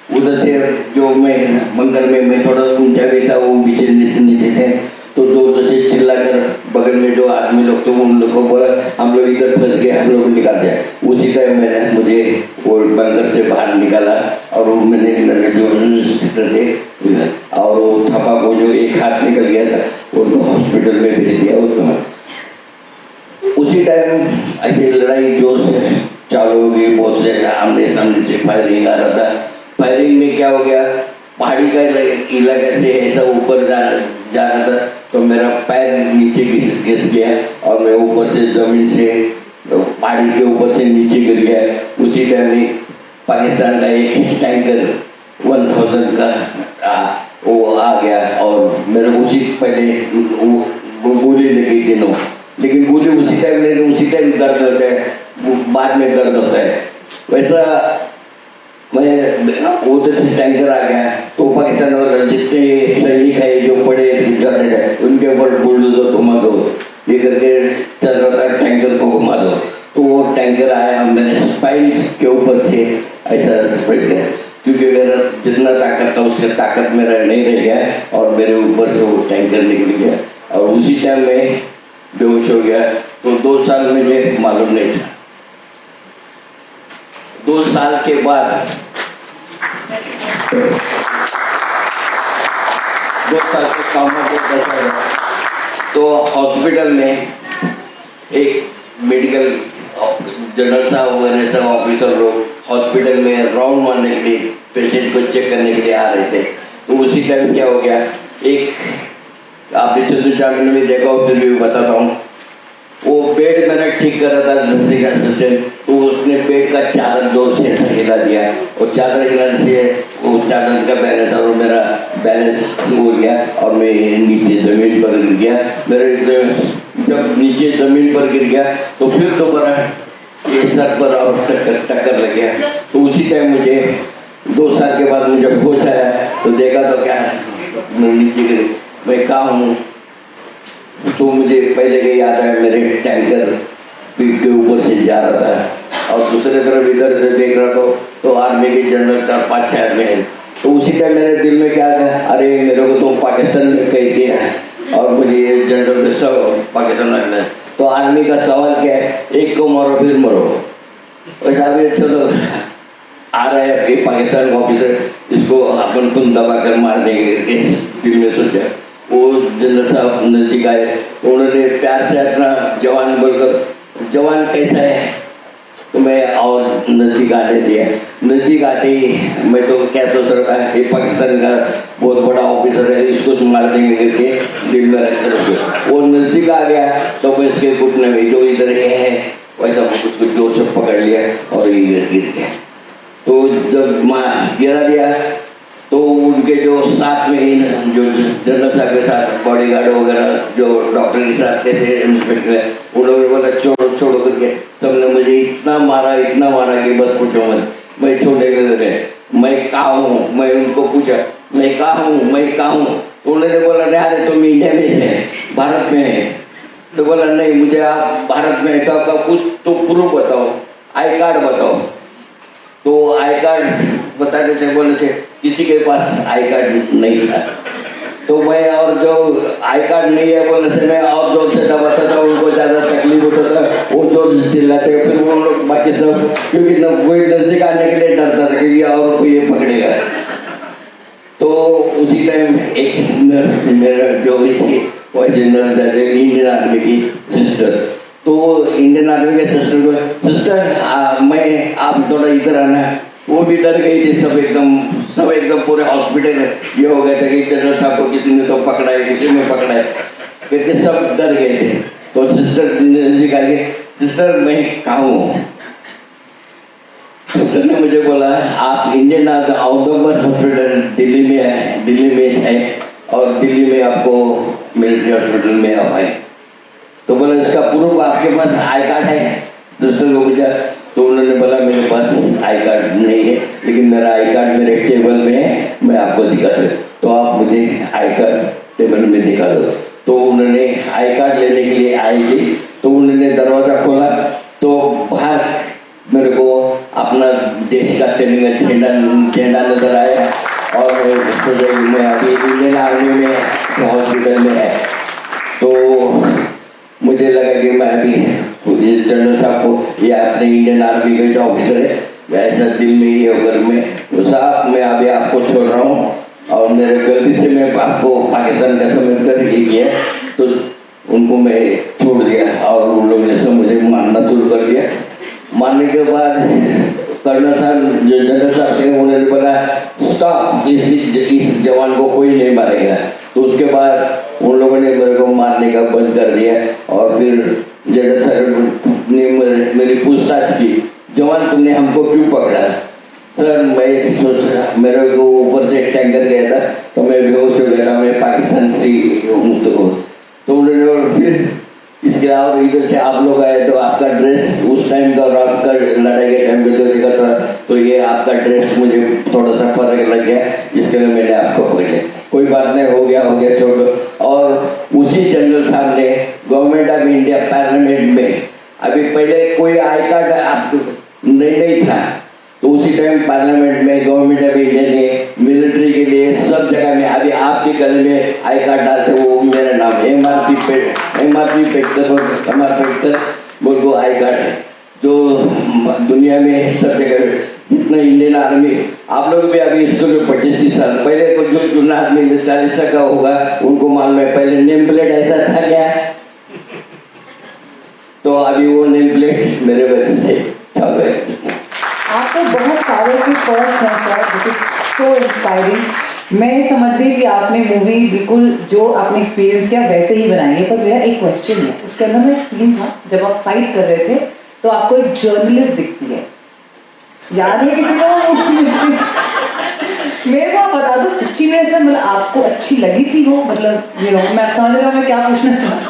उधर से जो मैं बंकर में मैं थोड़ा ऊंचा भी था, वो नीचे थे, तो जोर से चिल्लाकर बगल में जो आदमी लोग थे उन लोग को बोला हम लोग इधर फंस गए, हम लोग निकाल दिया। उसी टाइम मुझे वो बंकर से बाहर निकाला और वो मेरे जो इंस्पेक्टर थे और वो थप्पा को जो एक हाथ निकल गया था उनको हॉस्पिटल में भेज दिया उसको। उसी टाइम ऐसे लड़ाई जोश चालू हो गई, बहुत से आमने सामने से फायरिंग आ रहा था। फायरिंग में क्या हो गया, पहाड़ी का इलाका से ऐसा ऊपर जा रहा था तो मेरा पैर नीचे घिस गया और मैं ऊपर से जमीन से पहाड़ी के ऊपर से नीचे गिर गया। उसी टाइम में पाकिस्तान का एक टैंकर 1000 का वो आ गया और मेरे उसी पहले वो गोली लगी तीनों, लेकिन गोली उसी टाइम नहीं, उसी टाइम दर्द होता है, वो बाद में दर्द होता है। वैसा मैं उधर से टैंकर आ गया तो पाकिस्तान वाले जितने सैनिक है जो पड़े उनके ऊपर बुलडोजर घुमा दो, ये करके चल रहा था टैंकर को घुमा दो। तो वो टैंकर आया मेरे स्पाइन के ऊपर से ऐसा बैठ गया, क्योंकि मेरा जितना ताकत था उससे ताकत मेरा नहीं रह गया और मेरे ऊपर से वो टैंकर निकल गया और उसी टाइम में बेहोश हो गया। तो 2 साल मुझे मालूम नहीं था। 2 साल के बाद 2 साल के काम में तो हॉस्पिटल में एक मेडिकल जनरल साहब वगैरह सब ऑफिसर लोग हॉस्पिटल में राउंड मारने के लिए पेशेंट को चेक करने के लिए आ रहे थे। तो उसी टाइम क्या हो गया, एक आपने चतुर्चागन में देखा हो, फिर भी बताता हूँ। वो बेड मेरा ठीक कर रहा था नर्सिंग असिस्टेंट, तो उसने बेड का चादर जोर से हिला दिया और चादर हिलाने से वो चादर का बैलेंस और मेरा बैलेंस हो गया और मैं नीचे ज़मीन पर गिर गया। मेरे जब नीचे ज़मीन पर गिर गया तो फिर दोबारा ये सर पर और टक्कर लग गया। तो उसी टाइम मुझे 2 साल के बाद मुझे होश आया तो देखा तो क्या मैं नीचे गिर, मैं कहाँ हूँ। तो मुझे पहले के याद है मेरे टैंकर पीठ के ऊपर से जा रहा था और दूसरे तरफ इधर से देख रहा तो आर्मी के जनरल 4-5 आदमी हैं। तो उसी टाइम मेरे दिल में क्या था, अरे मेरे को तो पाकिस्तान में कह दिया और मुझे ये जनरल में सब पाकिस्तान रखना है। तो आर्मी का सवाल क्या है, एक को मारो फिर मरो। वैसा भी चलो आ रहा है एक पाकिस्तान का ऑफिसर, इसको अपन खुद दबा कर मार देंगे दिल में सोचा। वो जनरल साहब नजदीक आए, उन्होंने प्यार से अपना जवान बोलकर जवान कैसा है, तो मैं और नजदीक आने दिया। नजदीक आते ही मैं तो क्या सोच रहा था, ये पाकिस्तान का बहुत बड़ा ऑफिसर है, इसको तो मार देंगे करके दिल में रखते रखे। वो नजदीक आ गया तो मैं इसके घुटने में जो इधर है वैसा उसको जोर से पकड़ लिया और ये गिर गया। तो जब गिरा दिया तो उनके जो साथ में जो जनरल साहब के साथ बॉडीगार्ड वगैरह जो डॉक्टर के साथ कैसे इंस्पेक्टर है, उन्होंने बोला छोड़ो छोड़ो करके सबने मुझे इतना मारा कि बस पूछो मत। मैं छोड़ने के लिए मैं कहाँ हूँ, मैं उनको पूछा मैं कहाँ हूँ। तो उन्होंने बोला अरे तुम इंडिया में है, भारत में है। तो बोला नहीं, मुझे आप भारत में है तो आपका कुछ तो प्रूफ बताओ, आई कार्ड बताओ। तो आई कार्ड बताने से बोले थे किसी के पास आई कार्ड नहीं था। तो मैं और जो आई कार्ड नहीं है बोलने से मैं और जोर से दबाता था, उनको ज़्यादा तकलीफ होता था, वो जोर से चिल्लाते। फिर वो लोग बाकी सब क्योंकि कोई नजदीक आने के लिए डरता था कि और कोई ये पकड़ेगा। तो उसी टाइम एक नर्स मेरा जो भी थी वैसे नर्स रहते इंडियन आर्मी की सिस्टर, तो इंडियन आर्मी के सिस्टर को सिस्टर मैं आप थोड़ा इधर आना। वो भी डर गई थी, सब एकदम पूरे हॉस्पिटल ये हो गए थे कि जनरल साहब को किसी ने तो पकड़ा है, किसी ने पकड़ा है करके सब डर गए थे। तो सिस्टर जी कहा सिस्टर मैं कहाँ हूँ। सिस्टर ने मुझे बोला आप इंडियन आउटडोर हॉस्पिटल दिल्ली में है और दिल्ली में आपको मिलिट्री हॉस्पिटल में आप आए। तो बोला इसका प्रूफ आपके पास आई कार्ड है। सिस्टर को पूछा तो उन्होंने बोला मेरे पास आई कार्ड नहीं है, लेकिन मेरा आई कार्ड मेरे टेबल में है, मैं आपको दिखा दूँ। तो आप मुझे आई कार्ड टेबल में दिखा दो। तो उन्होंने आई कार्ड लेने के लिए आएगी, तो उन्होंने दरवाज़ा खोला तो बाहर मेरे को अपना देश का झंडा नजर आया और मैं अभी इंडियन आर्मी में हॉस्पिटल में है। तो मुझे लगा कि मैं अभी ये जनरल साहब को, ये अपने इंडियन आर्मी के जो ऑफिसर है, ऐसा दिल में ये होकर मैं तो साहब मैं अभी आपको छोड़ रहा हूँ और मेरे गलती से मैं आपको पाकिस्तान का समझ कर ये किया तो उनको मैं छोड़ दिया और उन लोगों ने सब मुझे मारना शुरू कर दिया। मारने के बाद कर्नल साहब जो जनरल साहब थे उन्होंने बोला स्टॉप, इस जवान को कोई नहीं मारेगा। तो उसके बाद उन लोगों ने मेरे को मारने का बंद कर दिया और फिर जनरल साहब ने मेरी पूछताछ की, जवान तुमने हमको क्यों पकड़ा? सर मैं सोच रहा, मेरे को ऊपर से एक टैंकर गया था तो मैं बेहोश हो गया था, मैं पाकिस्तान से हूँ। तो उन्होंने फिर इसके अलावा इधर से आप लोग आए तो आपका ड्रेस उस टाइम का और आपका लड़ाई के टाइम पे जो देखा था तो ये आपका ड्रेस मुझे थोड़ा सा फर्क लग गया, इसके लिए मैंने आपको पकड़ लिया। कोई बात नहीं, हो गया छोड़ो। और उसी जनरल साहब ने गवर्नमेंट ऑफ इंडिया पार्लियामेंट में, अभी पहले कोई आई कार्ड आपको नहीं था तो उसी टाइम पार्लियामेंट में गवर्नमेंट ऑफ इंडिया ने मिलिट्री के लिए सब जगह में, अभी आपके गले में आई कार्ड डालते वो मेरा नाम M3M पेटकर बोल को आई कार्ड है जो दुनिया में सब जगह जितना इंडियन आर्मी, आप लोग भी अभी स्कूल में 25-30 साल पहले को जो चुना आदमी 40 का होगा उनको मालूम है पहले नेम प्लेट ऐसा था क्या, तो अभी वो नेम प्लेट मेरे वजह से छप गए। आपको बहुत सारे के पर्स हैं sir, which is so inspiring. मैं समझ रही कि आपने मूवी बिल्कुल जो आपने एक्सपीरियंस किया वैसे ही बनाई है, पर मेरा एक क्वेश्चन है। उसके अंदर में एक सीन था जब आप फाइट कर रहे थे तो आपको एक जर्नलिस्ट दिखती है, याद है किसी को? मेरे को आप बता दो सच्ची में ऐसा, मतलब आपको अच्छी लगी थी वो, मतलब मैं समझ रहा हूँ मैं क्या पूछना चाहूँ।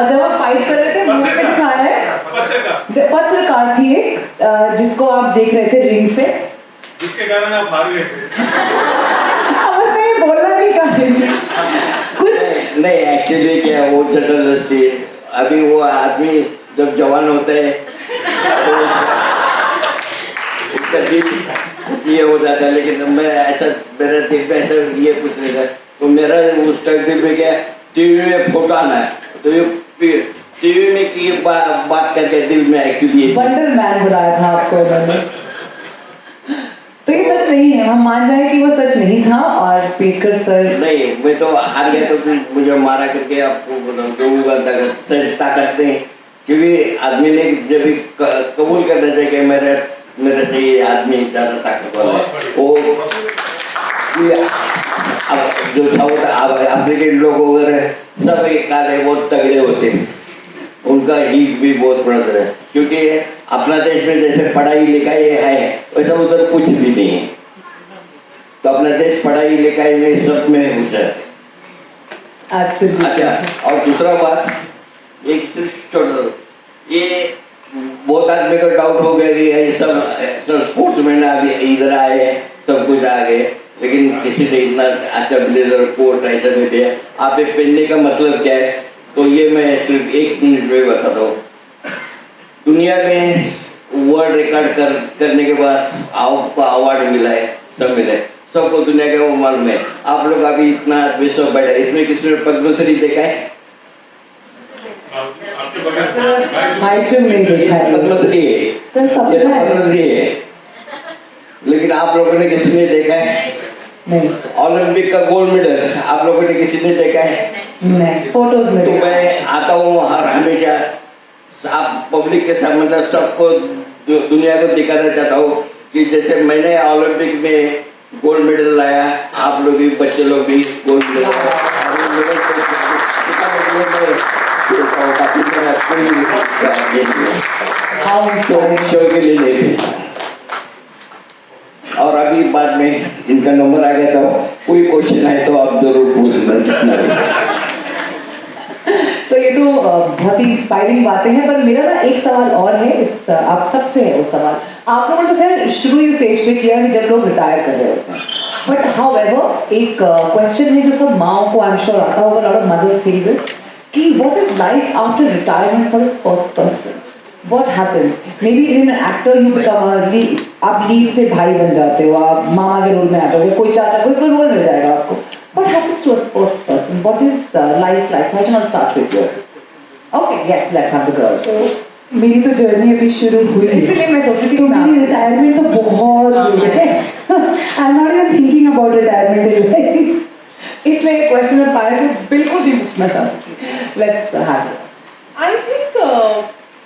जब आप फाइट कर रहे थे मूवी में दिखाया है पत्रकार थी एक जिसको आप देख रहे थे रिंग से, जिसके कारण आप भाग गए थे। बस मैं बोलना नहीं चाह रही थी कुछ नहीं, एक्चुअली क्या वो जर्नलिस्ट है, अभी वो आदमी जब जवान होता है तो उसका दिल ये हो जाता है, लेकिन मैं ऐसा मेरा दिल में ऐसा ये कुछ नहीं था, तो मेरा उस टाइम दिल में क्या टीवी में फोटो आना है तो ये टीवी में की बात करके दिल में एक्चुअली वंडर मैन बुलाया था आपको उन्होंने। तो ये सच नहीं है, हम मान जाए कि वो सच नहीं था और पेटकर सर नहीं, मैं तो हार गया तो फिर मुझे मारा करके आपको ताकत नहीं, क्योंकि आदमी ने जब भी कबूल कर रहे थे कि मेरे से ये आदमी ज़्यादा ताकतवर है, वो अब जो था वो अफ्रीकन लोग वगैरह सब एक काले बहुत तगड़े होते हैं, उनका हीट भी बहुत बढ़ता है, क्योंकि अपना देश में जैसे पढ़ाई लिखाई है वैसा उधर कुछ भी नहीं है, तो अपना देश पढ़ाई लिखाई में सब में होशियार है। अच्छा, और दूसरा बात एक सिर्फ छोड़, ये बहुत आदमी को डाउट हो गया कि ये सब स्पोर्ट्समैन अभी इधर आए सब कुछ आ गए, लेकिन किसी ने इतना अच्छा ब्लेजर कोट ऐसा नहीं दिया। आप एक पहनने का मतलब क्या है, तो ये मैं सिर्फ 1 मिनट में बताता हूँ। दुनिया में वर्ल्ड रिकॉर्ड करने के बाद आपको अवार्ड मिला है, सब मिला है, सबको दुनिया का वो मालूम है। आप लोग अभी इतना विश्व बैठा, इसमें किसी ने पद्मश्री देखा है? भाईचुंग नहीं देखा है, पद्मश्री है, ये तो पद्मश्री है, लेकिन आप लोगों ने किसी ने देखा है? नहीं। ओलंपिक का गोल्ड मेडल आप लोगों ने किसी ने देखा है? नहीं, फोटोज में। तो मैं आता हूँ हर हमेशा आप पब्लिक के साथ, मतलब सबको दुनिया को दिखाना चाहता हूँ कि जैसे मैंने ओलंपिक में गोल्ड मेडल लाया, आप लोग भी बच्चे लोग भी गोल्ड मेडल शो के लिए नहीं थे। और अभी बाद में इनका नंबर आ गया था, कोई क्वेश्चन है तो आप जरूर पूछना कितना भी। तो ये तो बहुत ही इंस्पायरिंग बातें हैं, पर मेरा ना एक सवाल और है, इस आप सबसे है वो सवाल। आप लोगों ने तो खैर शुरू ही स्टेज पे किया कि जब लोग रिटायर कर रहे होते हैं, बट हाउएवर एक क्वेश्चन है जो सब माओ को आई एम श्योर आता होगा, lot of mothers feel this, कि what is life after retirement for a sports person? What happens? Maybe in an actor you become a lead, आप लीड से भाई बन जाते हो, आप मामा के रोल में आ जाओगे, कोई चाचा कोई रोल मिल जाएगा आपको। What happens to a sports person? What is life like? I'll start with you. Okay, yes, let's have the girls. So मेरी तो जर्नी अभी शुरू हुई है इसलिए मैं सोच रही थी तो कि मैं मेरी आपसे- रिटायरमेंट तो बहुत दूर है I am not even thinking about retirement in life इसलिए एक क्वेश्चन मैं पाया जो बिल्कुल भी पूछना चाहती let's have I think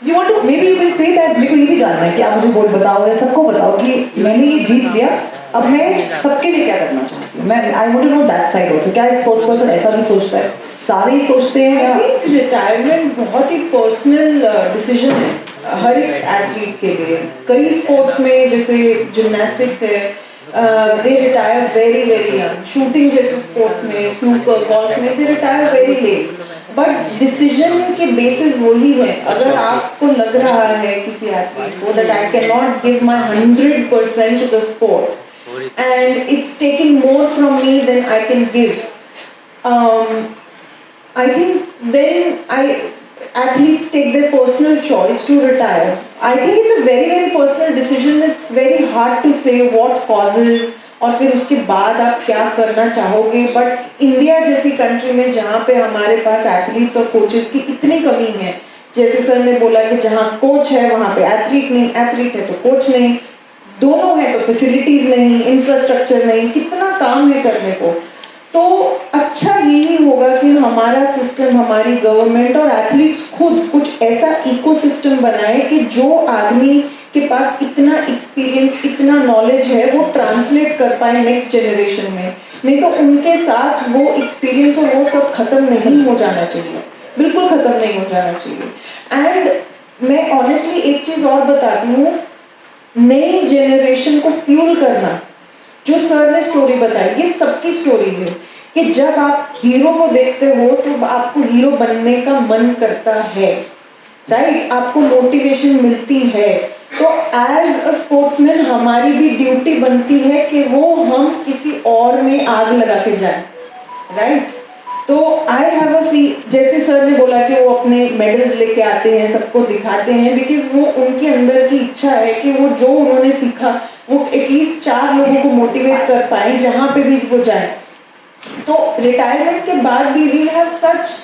you want to maybe you can say that मेरे को ये भी जानना है कि आप मुझे बोल बताओ या सबको बताओ कि मैंने ये जीत लिया अब मैं सबके लिए क्या करना चाहती हूँ मैं I want to know that side also क्या स्पोर्ट्स पर्सन ऐसा भी सोचता है सारे ही सोचते हैं I या think रिटायरमेंट बहुत ही पर्सनल डिसीजन है हर एक एथलीट के लिए कई स्पोर्ट्स में जैसे जिम्नास्टिक्स है they retire very very young shooting जैसे स्पोर्ट्स में स्नूकर गोल्फ में they retire very late but decision के बेसिस वही है अगर आपको लग रहा है किसी एथलीट को that I can not give my 100% to the sport and it's taking more from me then I can give I think then athletes take their personal choice to retire. I think it's a very very personal decision. It's very hard to say what causes और फिर उसके बाद आप क्या करना चाहोगे बट इंडिया जैसी कंट्री में जहाँ पे हमारे पास एथलीट्स और कोचेस की इतनी कमी है जैसे सर ने बोला कि जहाँ कोच है वहाँ पे एथलीट नहीं एथलीट है तो कोच नहीं दोनों है तो फैसिलिटीज नहीं इंफ्रास्ट्रक्चर नहीं कितना काम है करने को तो अच्छा यही होगा कि हमारा सिस्टम हमारी गवर्नमेंट और एथलीट्स खुद कुछ ऐसा इकोसिस्टम बनाए कि जो आदमी के पास इतना एक्सपीरियंस इतना नॉलेज है वो ट्रांसलेट कर पाए नेक्स्ट जनरेशन में नहीं तो उनके साथ वो एक्सपीरियंस और वो सब खत्म नहीं हो जाना चाहिए बिल्कुल खत्म नहीं हो जाना चाहिए एंड मैं ऑनेस्टली एक चीज और बताती हूँ नई जनरेशन को फ्यूल करना जो सर ने स्टोरी बताई ये सबकी स्टोरी है कि जब आप हीरो को देखते हो तो आपको हीरो बनने का मन करता है राइट आपको मोटिवेशन मिलती है तो एज अ स्पोर्ट्समैन हमारी भी ड्यूटी बनती है कि वो हम किसी और में आग लगा के जाए राइट तो आई हैव अ जैसे सर ने बोला कि वो अपने मेडल्स लेके आते हैं सबको दिखाते हैं बिकॉज वो उनके अंदर की इच्छा है कि वो जो उन्होंने सीखा वो एटलीस्ट 4 लोगों को मोटिवेट कर पाए जहाँ पे भी वो जाए तो रिटायरमेंट के बाद भी we have such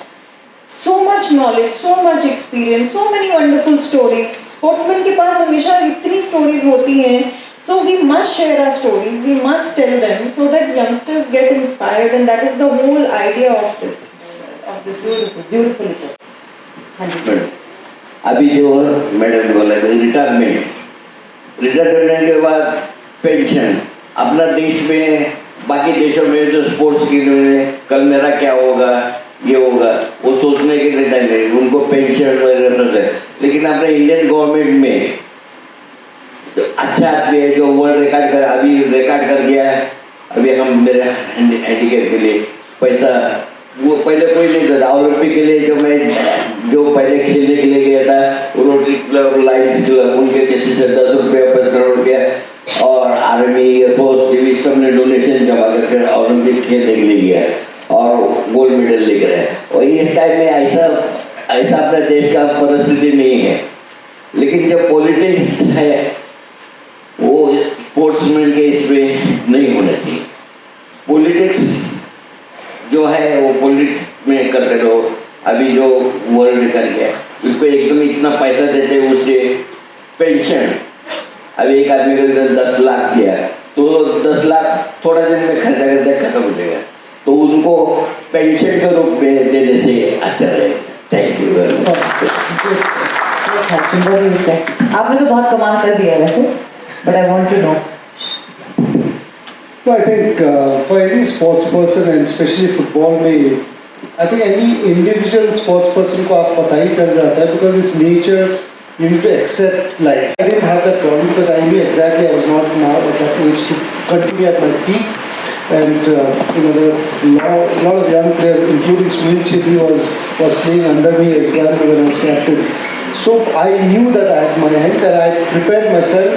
so much knowledge, so much experience, so many wonderful stories. Sportsmen के पास हमेशा इतनी stories होती हैं, so we must share our stories, we must tell them so that youngsters get inspired, and that is the whole idea of this beautiful. हाँ जी सर अभी जो मैडम बोला रिटायरमेंट के बाद पेंशन अपना देश में बाकी देशों में जो स्पोर्ट्स की कल मेरा क्या होगा ये होगा वो सोचने के रिटायरमेंट उनको पेंशन वगैरह है लेकिन अपने इंडियन गवर्नमेंट में तो अच्छा आदमी है जो वर्ल्ड रिकॉर्ड कर अभी रिकॉर्ड कर गया है अभी हम मेरे हैंडीकैप के लिए पैसा वो पहले कोई नहीं करता ओलंपिक के लिए जो पहले खेलने के लिए गया था रोटरी क्लब लाइन्स क्लब उनके किसी से 10 रुपया 15 करोड़ रुपया और आर्मी एयरफोर्स नेवी सब ने डोनेशन जमा करके ओलंपिक खेलने के लिए गया और गोल्ड मेडल लेकर आए और इस टाइम में ऐसा अपने देश का परिस्थिति नहीं है लेकिन जब पॉलिटिक्स है वो स्पोर्ट्समैन के इसमें नहीं होना चाहिए पॉलिटिक्स जो है वो पॉलिटिक्स में करते रहो अभी जो वर्ल्ड कर गया उसको एकदम इतना पैसा देते हैं उससे पेंशन अभी एक आदमी को 10 लाख दिया तो 10 लाख थोड़ा दिन में खर्चा करते खत्म हो जाएगा तो उनको पेंशन के रूप में देने से अच्छा रहेगा थैंक यू वेरी मच आपने तो बहुत कमाल कर दिया है वैसे but I want to know No, I think for any sports person and especially football में I think any individual sports person को आप पता ही चल जाता है because it's nature you need to accept life. I didn't have that problem because I knew exactly I was not now at that age to continue at my peak and there were a lot of young players including Heena Sidhu was playing under me as well when I was captain. So I knew that I had my hands and I prepared myself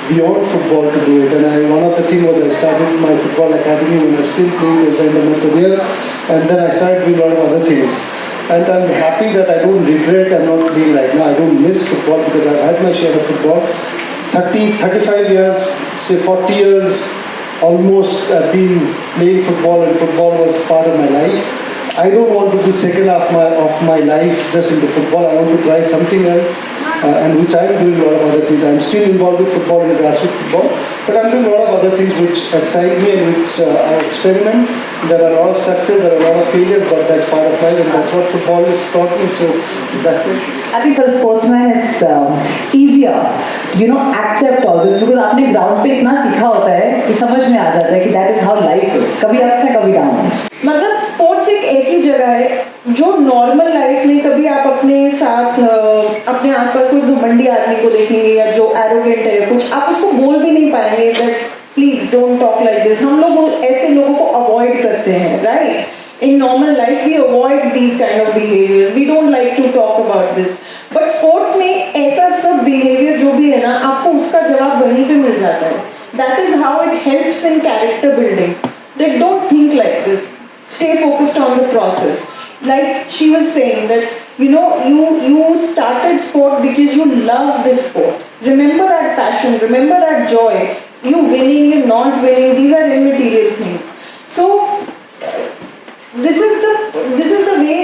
beyond football to do it and one of the things was I started my football academy when I was still playing at the end of my career and then I started doing a lot of other things and I'm happy that I don't regret I'm not playing right now. I don't miss football because I've had my share of football 35 years say 40 years almost I've been playing football and football was part of my life I don't want to be second half of my life just into football. I want to try something else, and which I'm doing a lot of other things. I'm still involved with football and grassroots football, but I'm doing a lot of other things which excite me and which I experiment. There are a lot of success, there are a lot of failures, but that's part of life, and that's what football has taught me. So that's it. I think for the sportsman it's easier to accept all this because आपने ground पे इतना सीखा होता है कि समझ में आ जाता है कि that is how life is. कभी ups है कभी downs. मतलब स्पोर्ट्स एक ऐसी जगह है जो नॉर्मल लाइफ में कभी आप अपने साथ अपने आसपास कोई घमंडी आदमी को देखेंगे या जो एरोगेंट है कुछ आप उसको बोल भी नहीं पाएंगे that please don't talk like this. हम लोग ऐसे लोगों को अवॉइड करते हैं, right? In normal life, we avoid these kind of behaviors. We don't like to talk about this. But sports में ऐसा सब behavior जो भी है ना, आपको उसका जवाब वहीं पे मिल जाता है. That is how it helps in character building. That don't think like this. Stay focused on the process. Like she was saying that you started sport because you love this sport. Remember that passion. Remember that joy. You winning, you not winning. These are immaterial things. So. This is the way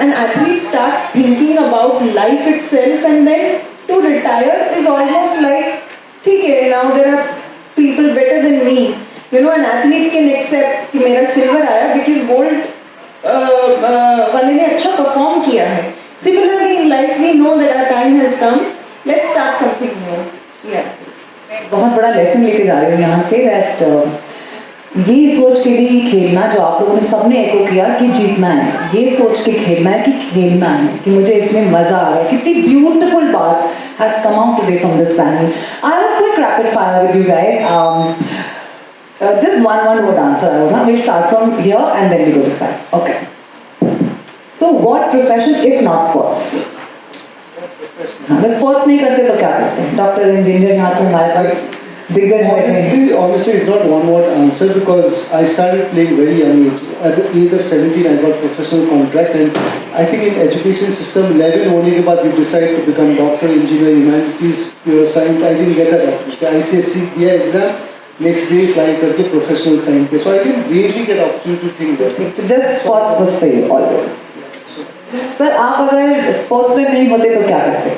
an athlete starts thinking about life itself, and then to retire is almost like ठीक है, now there are people better than me. An athlete can accept कि मेरा silver आया because gold वाले ने अच्छा perform किया है. Similarly in life we know that our time has come. Let's start something new. Yeah. बहुत बड़ा लेसन लेके जा रही हूँ यहाँ से that ये सोच के भी खेलना जो आप लोगों ने सबने एको किया कि जीतना है, ये सोच के खेलना है कि खेलना है, कि मुझे इसमें मजा आ रहा है. कितनी ब्यूटीफुल बात has come out today from this panel. I have a quick rapid fire with you guys. Just one word answer. We'll start from here and then we go this side. Okay. So what profession if not sports? अगर स्पोर्ट्स नहीं करते तो क्या करते हैं? डॉक्टर, इंजीनियर, यहाँ तो हमारे पास दिग्गज बैठे हैं. Honestly, it's not one word answer because I started playing very young age. At the age of 17, I got professional contract, and I think in education system 11 होने के बाद you decide to become doctor, engineer, humanities, pure science. I didn't get that opportunity. ICSE दिया exam, next day fly करके professional science के. So I didn't really get opportunity to think that. So just sports was for you always. Sir आप अगर स्पोर्ट्स में नहीं होते तो क्या करते?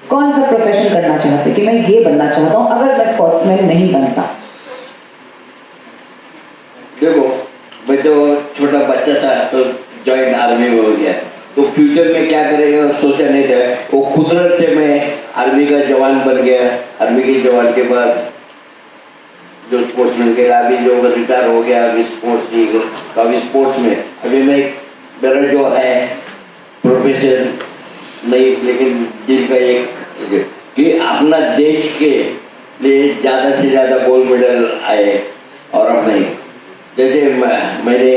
कौन सा प्रोफेशन करना चाहते कि मैं ये बनना चाहता हूँ अगर मैं स्पोर्ट्समैन नहीं बनता? देखो, मैं तो छोटा बच्चा था तो जॉइंट आर्मी में हो गया, तो फ्यूचर में क्या करेगा सोचा नहीं था. वो कुदरत से मैं आर्मी का जवान बन गया. आर्मी के जवान के बाद जो स्पोर्ट्समैन के अभी जो रिटायर हो गया, अभी स्पोर्ट्स में अभी मैं मेरा जो है प्रोफेशन नहीं, लेकिन दिल का एक कि अपना देश के लिए ज़्यादा से ज़्यादा गोल्ड मेडल आए. और अब नहीं, जैसे मैंने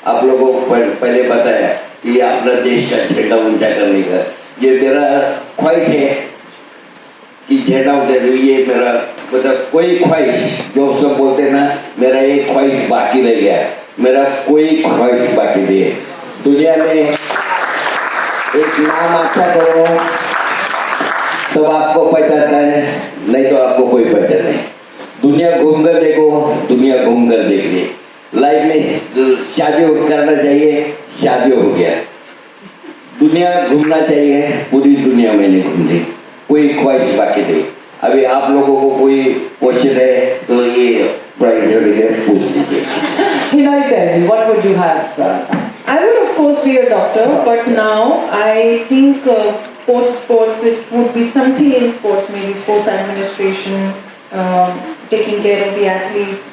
आप लोगों को पहले बताया कि अपना देश का झंडा ऊंचा करने का ये मेरा ख्वाहिश है कि झंडा ऊंचा. ये मेरा मतलब कोई ख्वाहिश जो सब बोलते ना, मेरा एक ख्वाहिश बाकी रह गया. मेरा कोई ख्वाहिश बाकी नहीं है. दुनिया में एक नाम अच्छा करो तब आपको पहचानता है, नहीं तो आपको कोई पहचान नहीं. दुनिया घूम कर देखो, दुनिया घूम कर देख ली. लाइफ में शादी करना चाहिए, शादी हो गया. दुनिया घूमना चाहिए, पूरी दुनिया में नहीं घूमनी, कोई ख्वाहिश बाकी नहीं. अभी आप लोगों को कोई क्वेश्चन है तो ये प्राइज पूछ लीजिए. Heena, tell me, what would you have? I would of course be a doctor, but now I think post sports it would be something in sports, maybe sports administration, taking care of the athletes,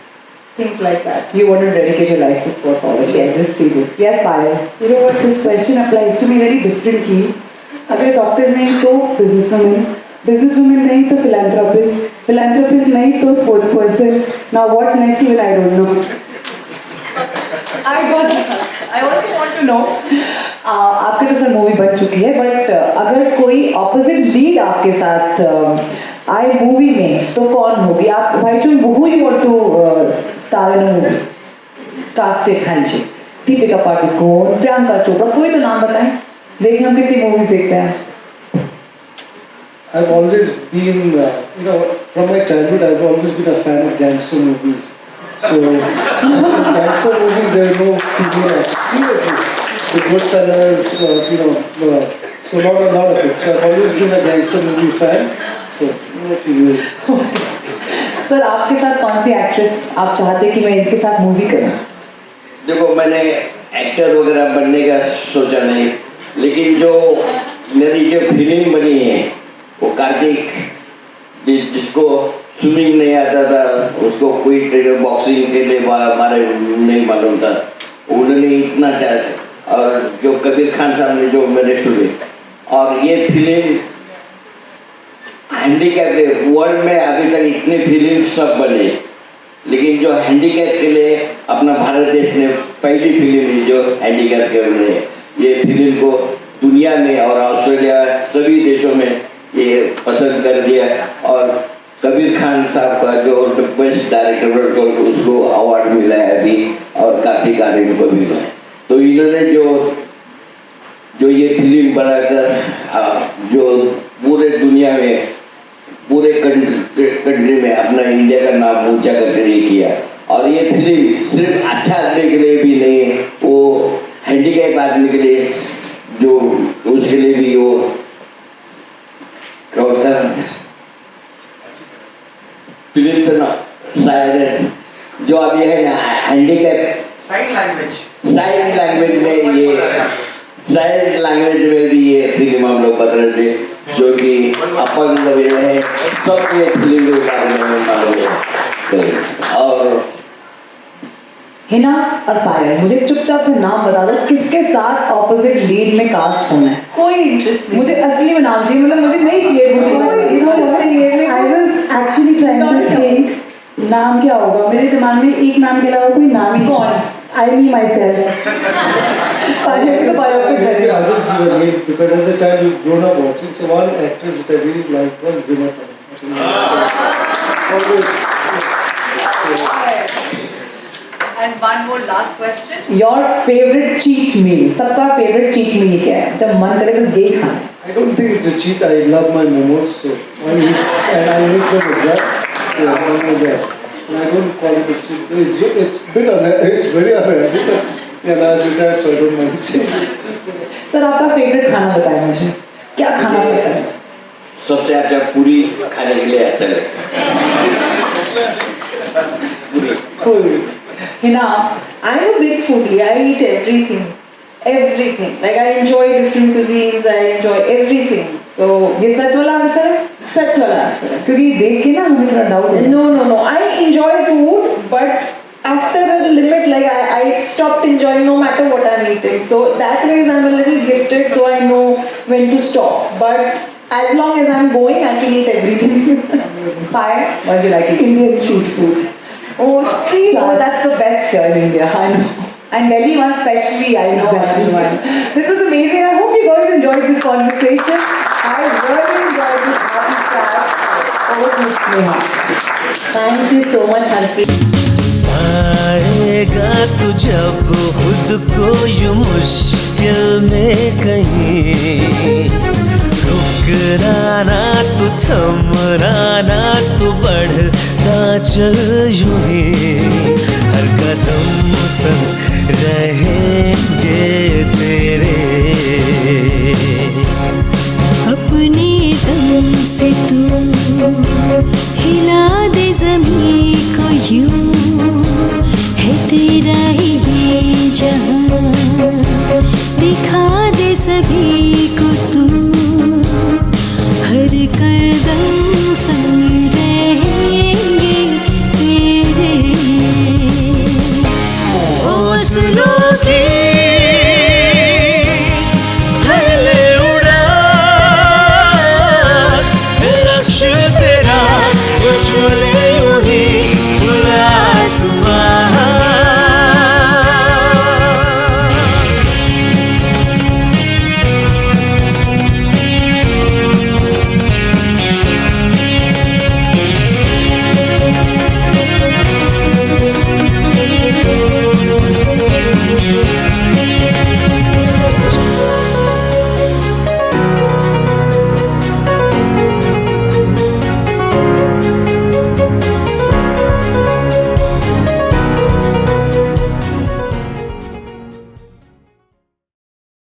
things like that. You want to dedicate your life to sports already. Yes. I just see this. Yes, Payal. You know what, this question applies to me very differently. अगर डॉक्टर नहीं तो businesswoman नहीं तो philanthropist नहीं तो sports person. Now what next even I don't know. I also want to know. आपके तो सर मूवी बन चुकी है, बट अगर कोई ऑपोजिट लीड आपके साथ आए मूवी में तो कौन होगी? आप Bhaichung who you want to star in a movie? Cast it, हाँ जी. दीपिका पादुकोण, प्रियंका चोपड़ा, कोई तो नाम बताएं. देखिए हम कितनी मूवीज देखते हैं. I've always been, from my childhood, I've always been a fan of gangster movies. So in gangster movies there are no female actors. Seriously, the Goodfellas, so lot of it. So I've always been a gangster movie fan. So no females. Sir आपके साथ कौन सी एक्ट्रेस आप चाहते कि मैं इनके साथ मूवी करूं? देखो मैंने एक्टर वगैरह बनने का सोचा नहीं, लेकिन जो मेरी जो फिल्म बनी है वो कार्तिक, जिसको स्विमिंग नहीं आता था, उसको कोई ट्रेनर बॉक्सिंग के लिए हमारे नहीं मालूम था, उन्होंने इतना चाहा, और जो कबीर खान साहब ने जो मेरे स्टूडेंट, और ये फिल्म हैंडीकैप के वर्ल्ड में अभी तक इतने फिल्म सब बने, लेकिन जो हैंडीकैप के लिए अपना भारत देश ने पहली फिल्म है जो हैंडीकैप के बने, ये फिल्म को दुनिया में और ऑस्ट्रेलिया सभी देशों में ये पसंद कर दिया, और कबीर खान साहब का जो बेस्ट डायरेक्टर को उसको अवार्ड मिला है अभी, और कार्तिक आर्यन को भी मिला है। तो इन्होंने जो ये फिल्म बनाकर जो पूरे दुनिया में, पूरे कंट्री में अपना इंडिया का नाम ऊंचा करके ये किया, और ये फिल्म सिर्फ अच्छा आदमी के लिए भी नहीं, वो हैंडीकैप आदमी के लिए, जो उसके लिए भी वो फिल्म से ना शायद जो अभी है ना हैंडीकैप साइन लैंग्वेज में भी ये फिल्म हम लोग बता रहे थे, जो कि अपन है सब ये फिल्म के बारे में मालूम है। और हिना और पायल, मुझे चुपचाप से नाम बता दो, किसके साथ ऑपोजिट लीड में कास्ट होना है? कोई इंटरेस्ट नहीं, मुझे असली में नाम चाहिए, मतलब मुझे नहीं चाहिए I was actually trying to think नाम क्या होगा, मेरे दिमाग में एक नाम के अलावा कोई नाम ही कौन? I me myself. पायल तो बायोपिक है। Maybe I'll just give a name because as a child we've grown up watching. So one actress which I really liked was Heena Sidhu. And one more last question. Your favorite cheat meal? सबका favorite cheat meal क्या है? जब मन करे बस यही खाना है। I don't think it's a cheat. I love my momos, so I eat and I make them as well. Yeah, momos are. And I don't call it a cheat. It's very unhealthy. Yeah, now I'm retired, so I don't mind saying it. Sir आपका favorite खाना बताएं मुझे, क्या खाना पसंद है? सबसे अच्छा पूरी खाने के लिए अच्छा लगता है, पूरी। Hina, I'm a big foodie. I eat everything. Like I enjoy different cuisines. I enjoy everything. So ये सच वाला आंसर है? सच वाला आंसर है। क्योंकि देख के ना हमें थोड़ा डाउट है। No. I enjoy food, but after a limit, like I stopped enjoying no matter what I'm eating. So that ways I'm a little gifted, so I know when to stop. But as long as I'm going, I can eat everything. Pie, what do you like? Indian street food. Oh, street food, that's the best here in India, I know. And Delhi one especially, I know. Exactly. This was amazing. I hope you guys enjoyed this conversation. I really enjoyed this happy chat. Over to Neha. Thank you so much, Harpreet. आएगा तू जब खुद को यूं मुश्किल में कहीं, रुकना ना तू, थमना ना तू, बढ़ता चल यूं ही, हर कदम संग रहेंगे तेरे, अपने दम से तू हिला दे ज़मीं को यूं, है तेरा ही ये जहां, दिखा दे सभी को तू, हर कदम संग